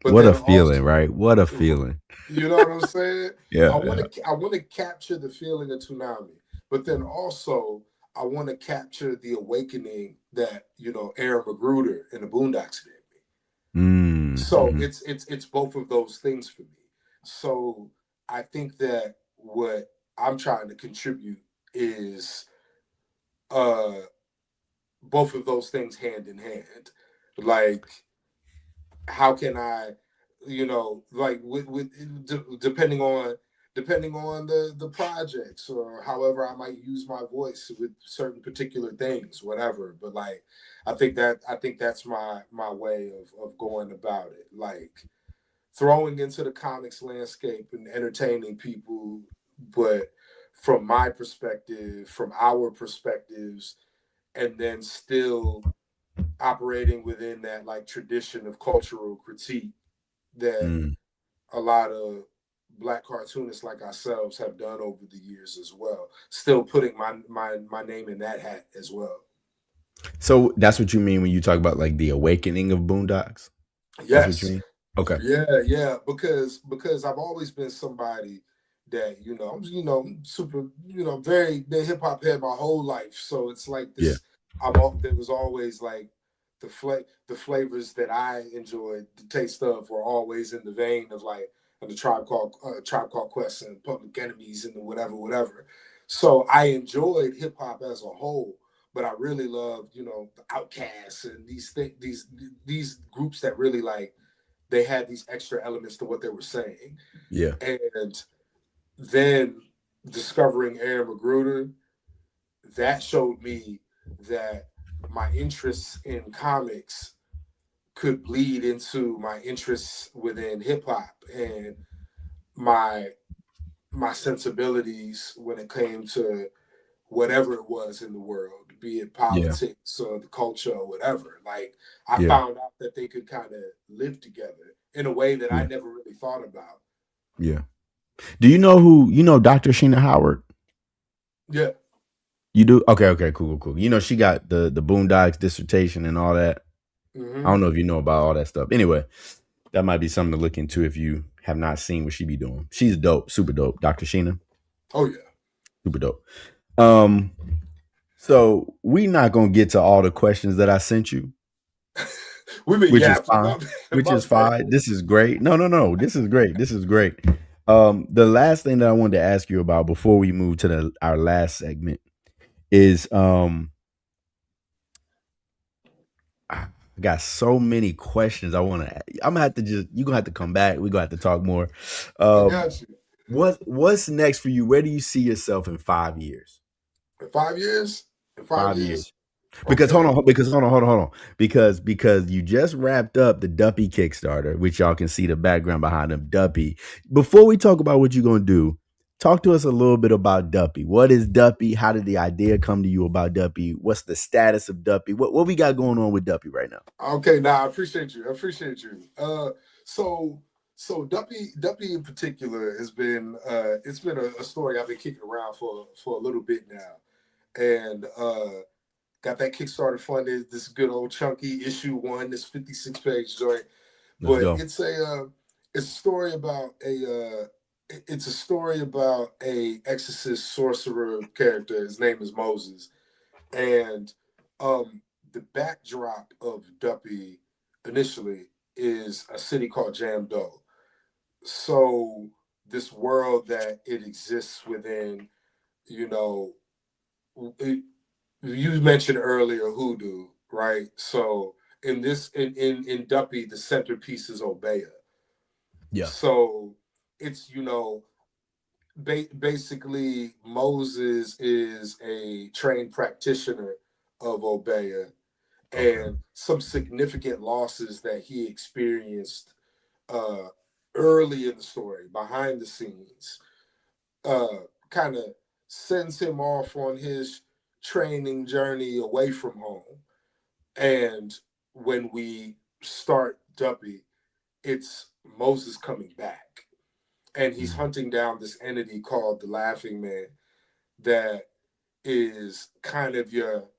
but What a then feeling, also, right? What a feeling. you know what I'm saying? Yeah, I yeah. want to I want to capture the feeling of Toonami, but then also I want to capture the awakening that Aaron Magruder and the Boondocks did me. So Mhm. it's both of those things for me. So I think that what I'm trying to contribute is uh both of those things hand in hand. Like how can I, like depending on the projects or however I might use my voice with certain particular things, whatever. But like I think that's my way of going about it. Like throwing into the comics landscape and entertaining people, but from my perspective, from our perspectives, and then still operating within that like tradition of cultural critique that Mm. a lot of black cartoonists like ourselves have done over the years as well. Still putting my name in that hat as well. So that's what you mean when you talk about like the awakening of Boondocks? That's what you Yes. mean? Okay. Yeah, because I've always been somebody that I'm super very been hip hop head my whole life. So it's like Yeah. this. There was always like the flavors that I enjoyed the taste of were always in the vein of like the Tribe Called Quest and Public Enemies and the whatever. So I enjoyed hip hop as a whole, but I really loved the Outcasts and these groups that really like they had these extra elements to what they were saying. Yeah. And then discovering Aaron Magruder, that showed me that my interests in comics could bleed into my interests within hip hop and my my sensibilities when it came to whatever it was in the world, be it Yeah. politics or the culture or whatever. Like I Yeah. found out that they could kind of live together in a way that I Yeah. never really thought about. Yeah. Do you know who Dr. Sheena Howard? Yeah. You do? Okay, okay, cool, cool. She got the Boondocks dissertation and all that. I Mm-hmm. don't know if you know about all that stuff. Anyway, that might be something to look into if you have not seen what she be doing. She's dope, super dope. Dr. Sheena, Oh yeah. super dope. Um, so we not gonna get to all the questions that I sent you, We've been which is yapping. fine. My bad. Which My is bad. fine. This is great. No, no, no. This is great. This is great. The last thing that I wanted to ask you about before we move to our last segment is I got so many questions I want to. I'm gonna have to just. You gonna have to come back. We gonna have to talk more. I Um, got you. what's next for you? Where do you see yourself in 5 years? In 5 years? In five 5 years. years? Because hold Okay. on, because hold on. Because you just wrapped up the Duppy Kickstarter, which y'all can see the background behind them, Duppy. Before we talk about what you're gonna do, talk to us a little bit about Duppy. What is Duppy? How did the idea come to you about Duppy? What's the status of Duppy? What we got going on with Duppy right now? Okay, now I appreciate you. I appreciate you. So so Duppy in particular has been it's been a story I've been kicking around for a little bit now. And got that Kickstarter funded, this good old chunky issue one, this 56-page joint. Let's But go. it's a story about it's a story about a exorcist sorcerer character. His name is Moses, and The backdrop of Duppy initially is a city called Jamdo. So this world that it exists within, you know, it, you mentioned earlier hoodoo, right? So in Duppy, the centerpiece is Obeya. Yeah. So it's basically Moses is a trained practitioner of Obeya, Okay. and some significant losses that he experienced uh, early in the story, behind the scenes, kind of sends him off on his training journey away from home. And when we start Duppy, it's Moses coming back. And he's Mm. hunting down this entity called the Laughing Man that is kind of your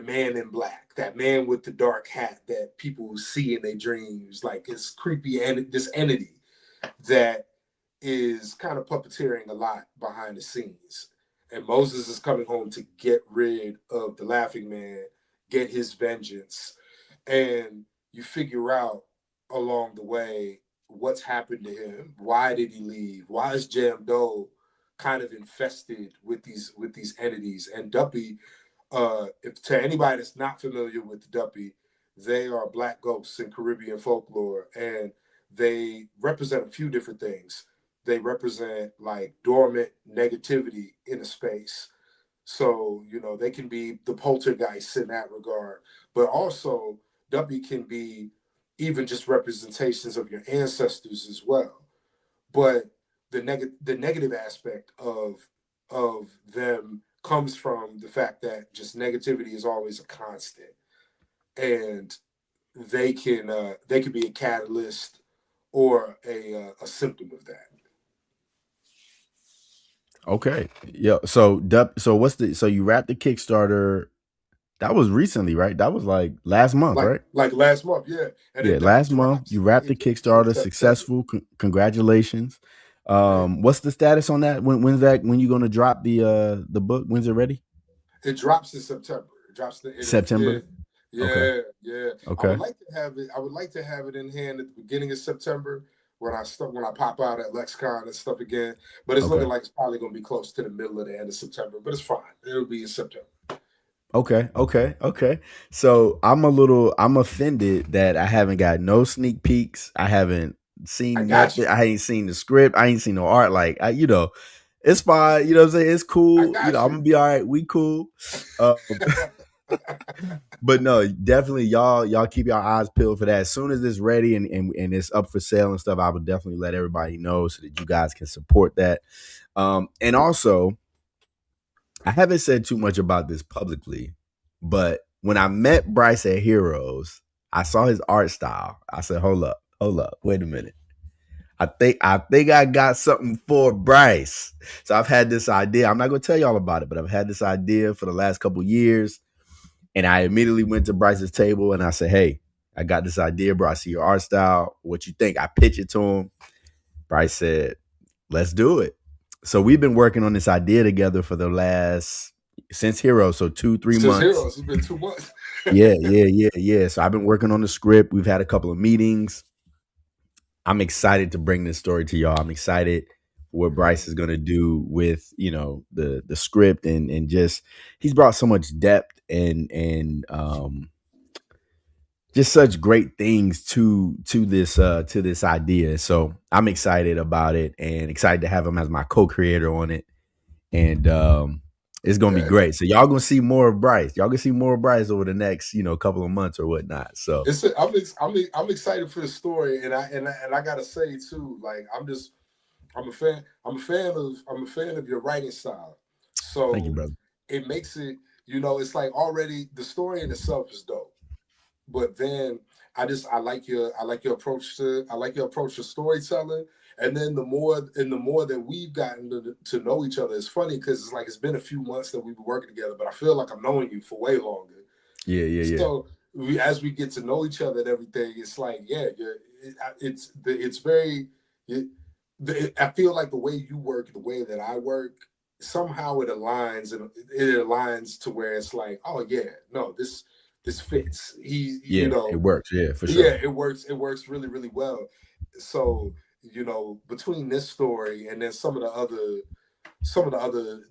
man in black, that man with the dark hat that people see in their dreams, like this creepy and this entity that is kind of puppeteering a lot behind the scenes. And Moses is coming home to get rid of the Laughing Man, get his vengeance. And you figure out along the way what's happened to him. Why did he leave? Why is Jam Doe kind of infested with these entities? And Duppy, if to anybody that's not familiar with Duppy, they are black ghosts in Caribbean folklore, and they represent a few different things. They represent like dormant negativity in a space. So, they can be the poltergeists in that regard, but also Duppy can be even just representations of your ancestors as well. But the negative aspect of them comes from the fact that just negativity is always a constant, and they can be a catalyst or a symptom of that. Okay. Yeah. So what's the so you wrapped the Kickstarter? That was recently, right? That was like last month, like right? like last month, yeah, and Yeah, it last month drops you wrapped the it drops in Kickstarter September. successful. Congratulations. Yeah, What's the status on that? When you gonna drop the book? When's it ready? it drops in September. It drops September. Okay. yeah, yeah. Okay. I would like to have it in hand at the beginning of September when I pop out at LexCon and stuff again. But it's looking Okay. like it's probably going to be close to the middle of the end of September. But it's fine. It'll be in September. Okay. Okay. Okay. So I'm offended that I haven't got no sneak peeks. I haven't I seen got nothing. you. I ain't seen the script. I ain't seen no art. It's fine. You know what I'm saying? It's I cool. got I'm you. gonna be all right. We cool. Uh, but no, definitely y'all keep your eyes peeled for that. As soon as it's ready and it's up for sale and stuff, I would definitely let everybody know so that you guys can support that. And also, I haven't said too much about this publicly, but when I met Bryce at Heroes, I saw his art style. I said, hold up, wait a minute. I think I got something for Bryce. So I've had this idea. I'm not gonna tell y'all about it, but I've had this idea for the last couple years. And I immediately went to Bryce's table and I said, hey, I got this idea, bro. I see your art style. What you think? I pitched it to him. Bryce said, let's do it. So we've been working on this idea together for the last since Hero, so 2-3 Since months. Heroes, it's been 2 months. Yeah. So I've been working on the script. We've had a couple of meetings. I'm excited to bring this story to y'all. I'm excited for what Bryce is gonna do with the script and just he's brought so much depth and just such great things to this idea. So I'm excited about it and excited to have him as my co-creator on it. And it's gonna be Yeah, great. So y'all gonna see more of Bryce. Y'all gonna see more of Bryce over the next, couple of months or whatnot. So I'm excited for the story, and I gotta say too, like I'm a fan of your writing style. thank you, So brother. it makes it, it's like already the story in itself is dope. But then I like your approach to storytelling. And then the more that we've gotten to know each other, it's funny because it's like it's been a few months that we've been working together, but I feel like I'm knowing you for way longer. Yeah. So as we get to know each other and everything, it's like, yeah, it's very. It, I feel like the way you work, the way that I work, somehow it aligns, and it aligns to where it's like, oh yeah, no, this fits. He, Yeah, you it know, works. Yeah, for yeah, sure. it works really, really well. So, between this story and then some of the other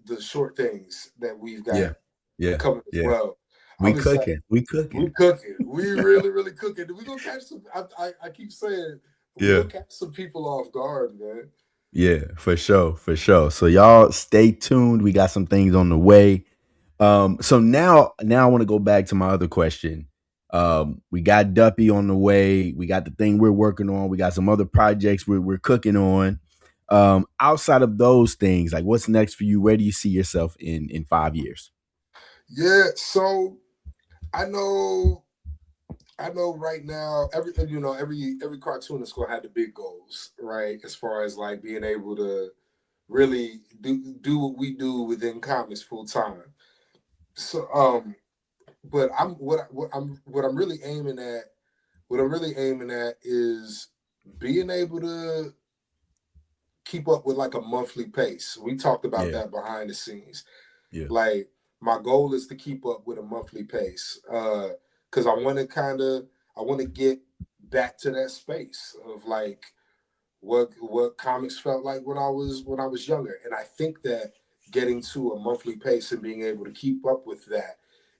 the short things that we've got Yeah, yeah, coming as yeah. well, I We would say cooking. We cooking. we cooking. We really, really cooking. We gonna catch some. I keep saying we Yeah. gonna catch some people off guard, man. Yeah, for sure, for sure. So y'all stay tuned. We got some things on the way. So now I want to go back to my other question. We got Duppy on the way. We got the thing we're working on. We got some other projects we're cooking on. Outside of those things, like what's next for you? Where do you see yourself in 5 years? Yeah. So I know. I know right now, every cartoonist gonna have the big goals, right? As far as like being able to really do what we do within comics full time. So, but what I'm really aiming at. What I'm really aiming at is being able to keep up with like a monthly pace. We talked about Yeah, that behind the scenes. yeah, Like my goal is to keep up with a monthly pace, because I want to get back to that space of like what comics felt like when I was younger, and I think that getting to a monthly pace and being able to keep up with that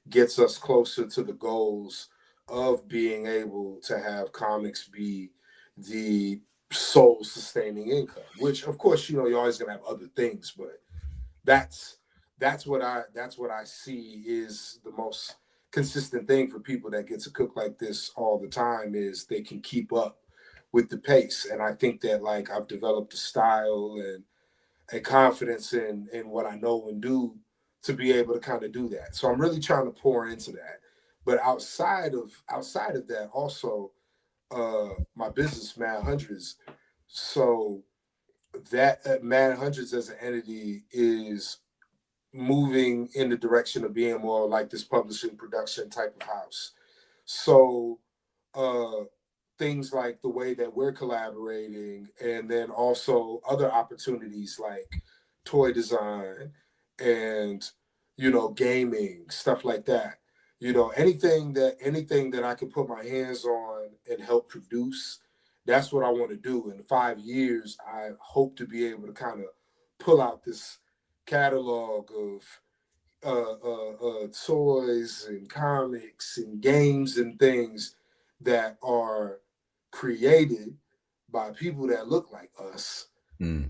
gets us closer to the goals of being able to have comics be the sole sustaining income. Which, of course, you're always gonna have other things, but that's that's what I see is the most consistent thing for people that get to cook like this all the time is they can keep up with the pace. And I think that like I've developed a style and confidence in what I know and do to be able to kind of do that. So I'm really trying to pour into that. But outside of that, also my business, Mad Hundreds. So that Mad Hundreds as an entity is moving in the direction of being more like this publishing production type of house. So uh things like the way that we're collaborating, and then also other opportunities like toy design and gaming, stuff like that. Anything that I can put my hands on and help produce, that's what I want to do. In 5 years I hope to be able to kind of pull out this catalog of toys and comics and games and things that are created by people that look like us, mm,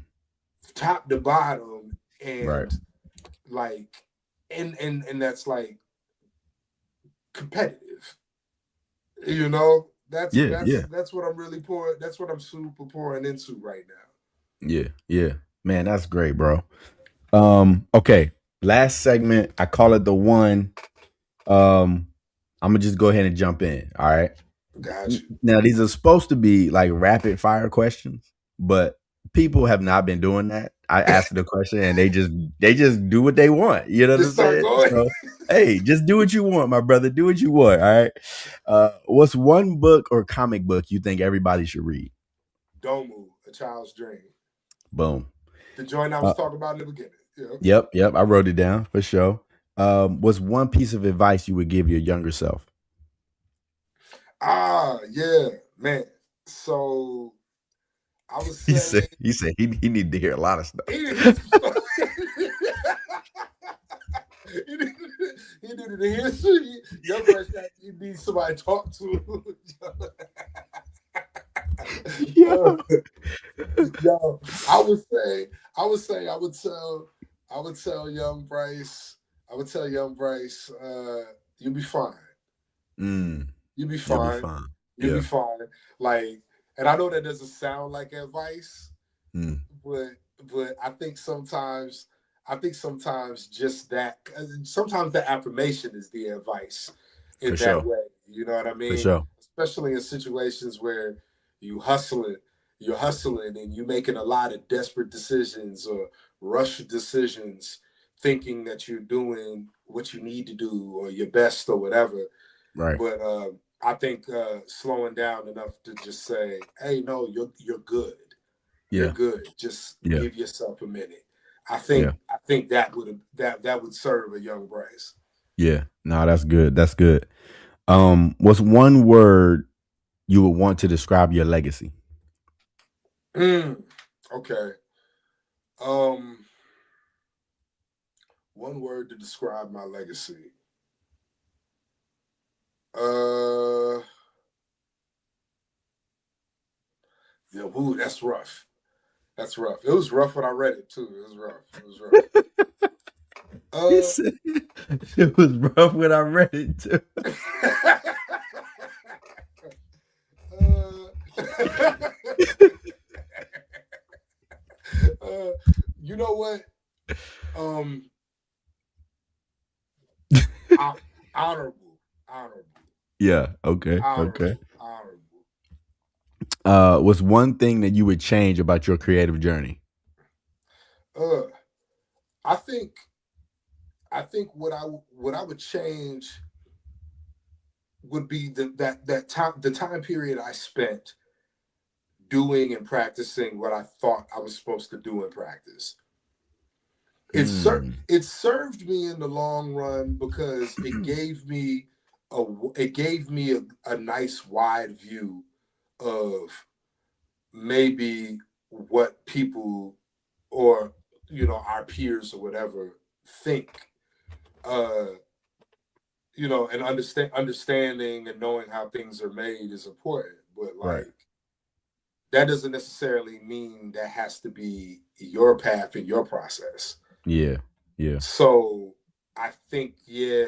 top to bottom, right. and like, and that's like competitive. That's Yeah, that's yeah, that's what I'm really pouring. That's what I'm super pouring into right now. yeah, yeah. Man, that's great, bro. Okay. Last segment. I call it the one. Um, I'm gonna just go ahead and jump in. All right. Got you. Now these are supposed to be like rapid fire questions, but people have not been doing that. I asked the question and they just do what they want. You know what I'm Just start saying? going. So hey, just do what you want, my brother. Do what you want. All right. What's one book or comic book you think everybody should read? Domu, A Child's Dream. Boom. The joint I was Uh, talking about in the beginning. yep. I wrote it down for sure. What's one piece of advice you would give your younger self? Yeah, man. So I would He say said he needed to hear a lot of stuff. he needed to hear some stuff. He needed to hear some. Young Bryce, you need somebody to talk to. uh, Yeah. yo, I would tell young Bryce. I would tell young Bryce, you'll be fine. Mm, You'll be you'll be fine. fine. You'll be Yeah. fine. Like, and I know that doesn't sound like advice, Mm, but I think sometimes just that, sometimes the affirmation is the advice for in that sure. way. You know what I For mean? sure. Especially in situations where you hustling, you're hustling and you're making a lot of desperate decisions or rush decisions, thinking that you're doing what you need to do or your best or whatever. Right. But I think slowing down enough to just say, "Hey, no, you're good. You're Yeah. good. Just Yeah. give yourself a minute." Yeah. I think that would serve a young Bryce. Yeah. No, that's good. That's good. What's one word you would want to describe your legacy? Okay. Um, One word to describe my legacy. Uh, yeah, woo, that's rough. That's rough. It was rough when I read it too. It was rough. It was rough. He Uh, said it was rough when I read it too. uh, uh, you know what? Um, hon- honorable, honorable, Yeah. Okay. Okay. honorable. What's one thing that you would change about your creative journey? Uh, I think what I would change would be that time the time period I spent doing and practicing what I thought I was supposed to do in practice. Mm. It served me in the long run because a it gave me a nice wide view of maybe what people or our peers or whatever think. Uh, and understanding and knowing how things are made is important, but Right. like that doesn't necessarily mean that has to be your path and your process. Yeah. Yeah. So I think, yeah,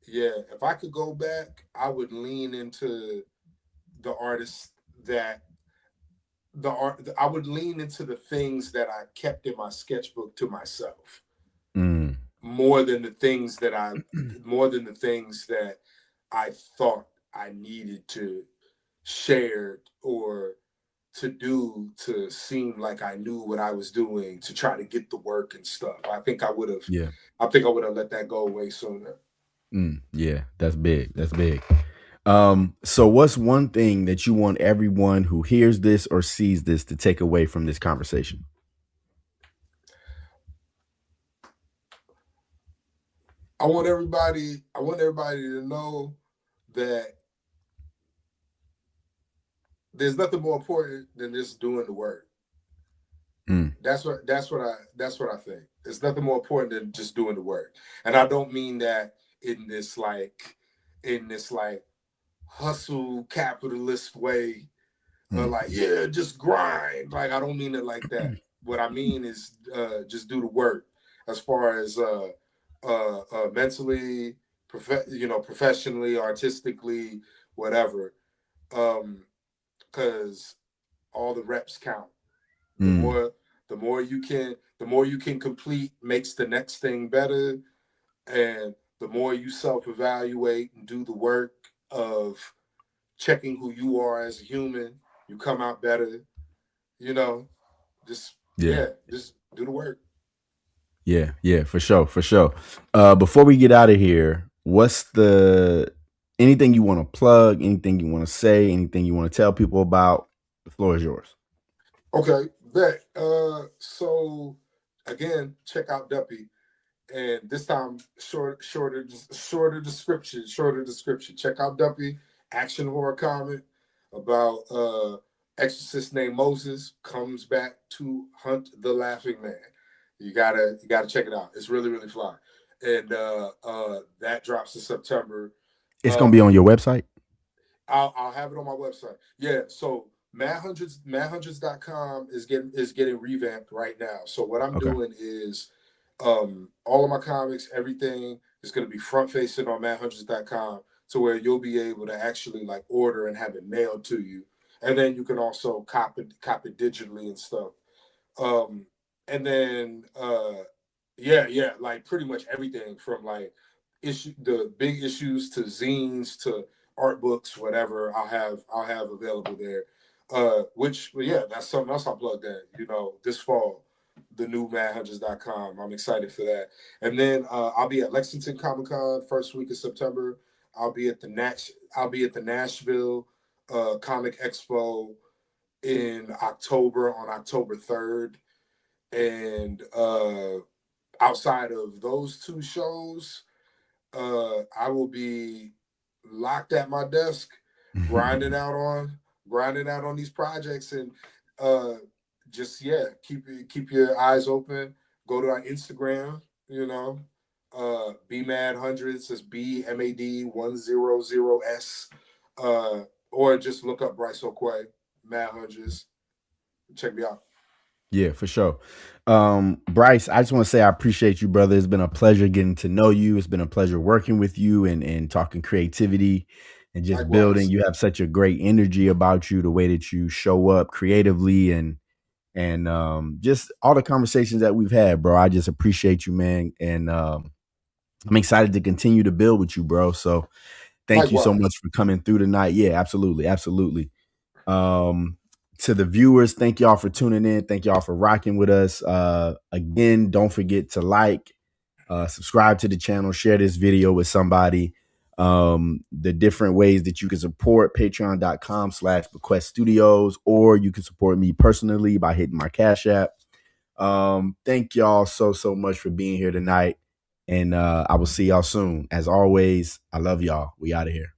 if I could go back, I would lean into the artists that the art. I would lean into the things that I kept in my sketchbook to myself Mm. more than the things that I thought I needed to share or to do to seem like I knew what I was doing to try to get the work and stuff. Yeah. I think I would have let that go way sooner. Yeah. That's big. That's big. So what's one thing that you want everyone who hears this or sees this to take away from this conversation? I want everybody to know that there's nothing more important than just doing the work. Mm. That's what I think. There's nothing more important than just doing the work. And I don't mean that in this like in this like hustle capitalist way, Mm. like, yeah, just grind. Like, I don't mean it like that. What I mean is just do the work as far as mentally, professionally, artistically, whatever. Because all the reps count. The Mm. more the more you can complete makes the next thing better, and the more you self-evaluate and do the work of checking who you are as a human, you come out better. You know, just Yeah. just do the work. Yeah. Yeah. For sure. For sure. Before we get out of here, what's the anything you want to plug? Anything you want to say? Anything you want to tell people about? The floor is yours. Okay, bet. So again, check out Duppy, and this time shorter description. Check out Duppy, action horror comic about exorcist named Moses comes back to hunt the laughing man. You gotta check it out. It's really really fly, and that drops in September. It's gonna be Uh, on your website. I'll have it on my website. Yeah, so mad hundreds.com is getting revamped right now. So what I'm Okay. doing is all of my comics, everything is going to be front facing on mad hundreds.com to where you'll be able to actually like order and have it mailed to you. And then you can also copy digitally and stuff. Um, and then yeah, like pretty much everything from like the big issues to zines to art books, whatever I'll have available there. Which well, yeah, that's something else I plugged in, this fall, the new mad hundreds.com. I'm excited for that. And then I'll be at Lexington Comic Con first week of September. I'll be at the Nashville Comic Expo in October on October 3rd. And outside of those two shows, I will be locked at my desk, grinding out on these projects, and uh, just yeah, keep your eyes open. Go to our Instagram, you know, B Mad Hundreds. It's BMAD 100S, or just look up Bryce Oquaye, Mad Hundreds. Check me out. Yeah, for sure. Bryce, I just want to say I appreciate you, brother. It's been a pleasure getting to know you. It's been a pleasure working with you and talking creativity and just building. Likewise, You have such a great energy about you, the way that you show up creatively and just all the conversations that we've had, bro. I just appreciate you, man. And I'm excited to continue to build with you, bro. So thank you so likewise. much for coming through tonight. Yeah, absolutely, absolutely. Um, to the viewers, thank y'all for tuning in. Thank y'all for rocking with us. Again, don't forget to like, subscribe to the channel, share this video with somebody. The different ways that you can support patreon.com/bequest studios, or you can support me personally by hitting my Cash App. Thank y'all so much for being here tonight. And I will see y'all soon. As always, I love y'all. We out of here.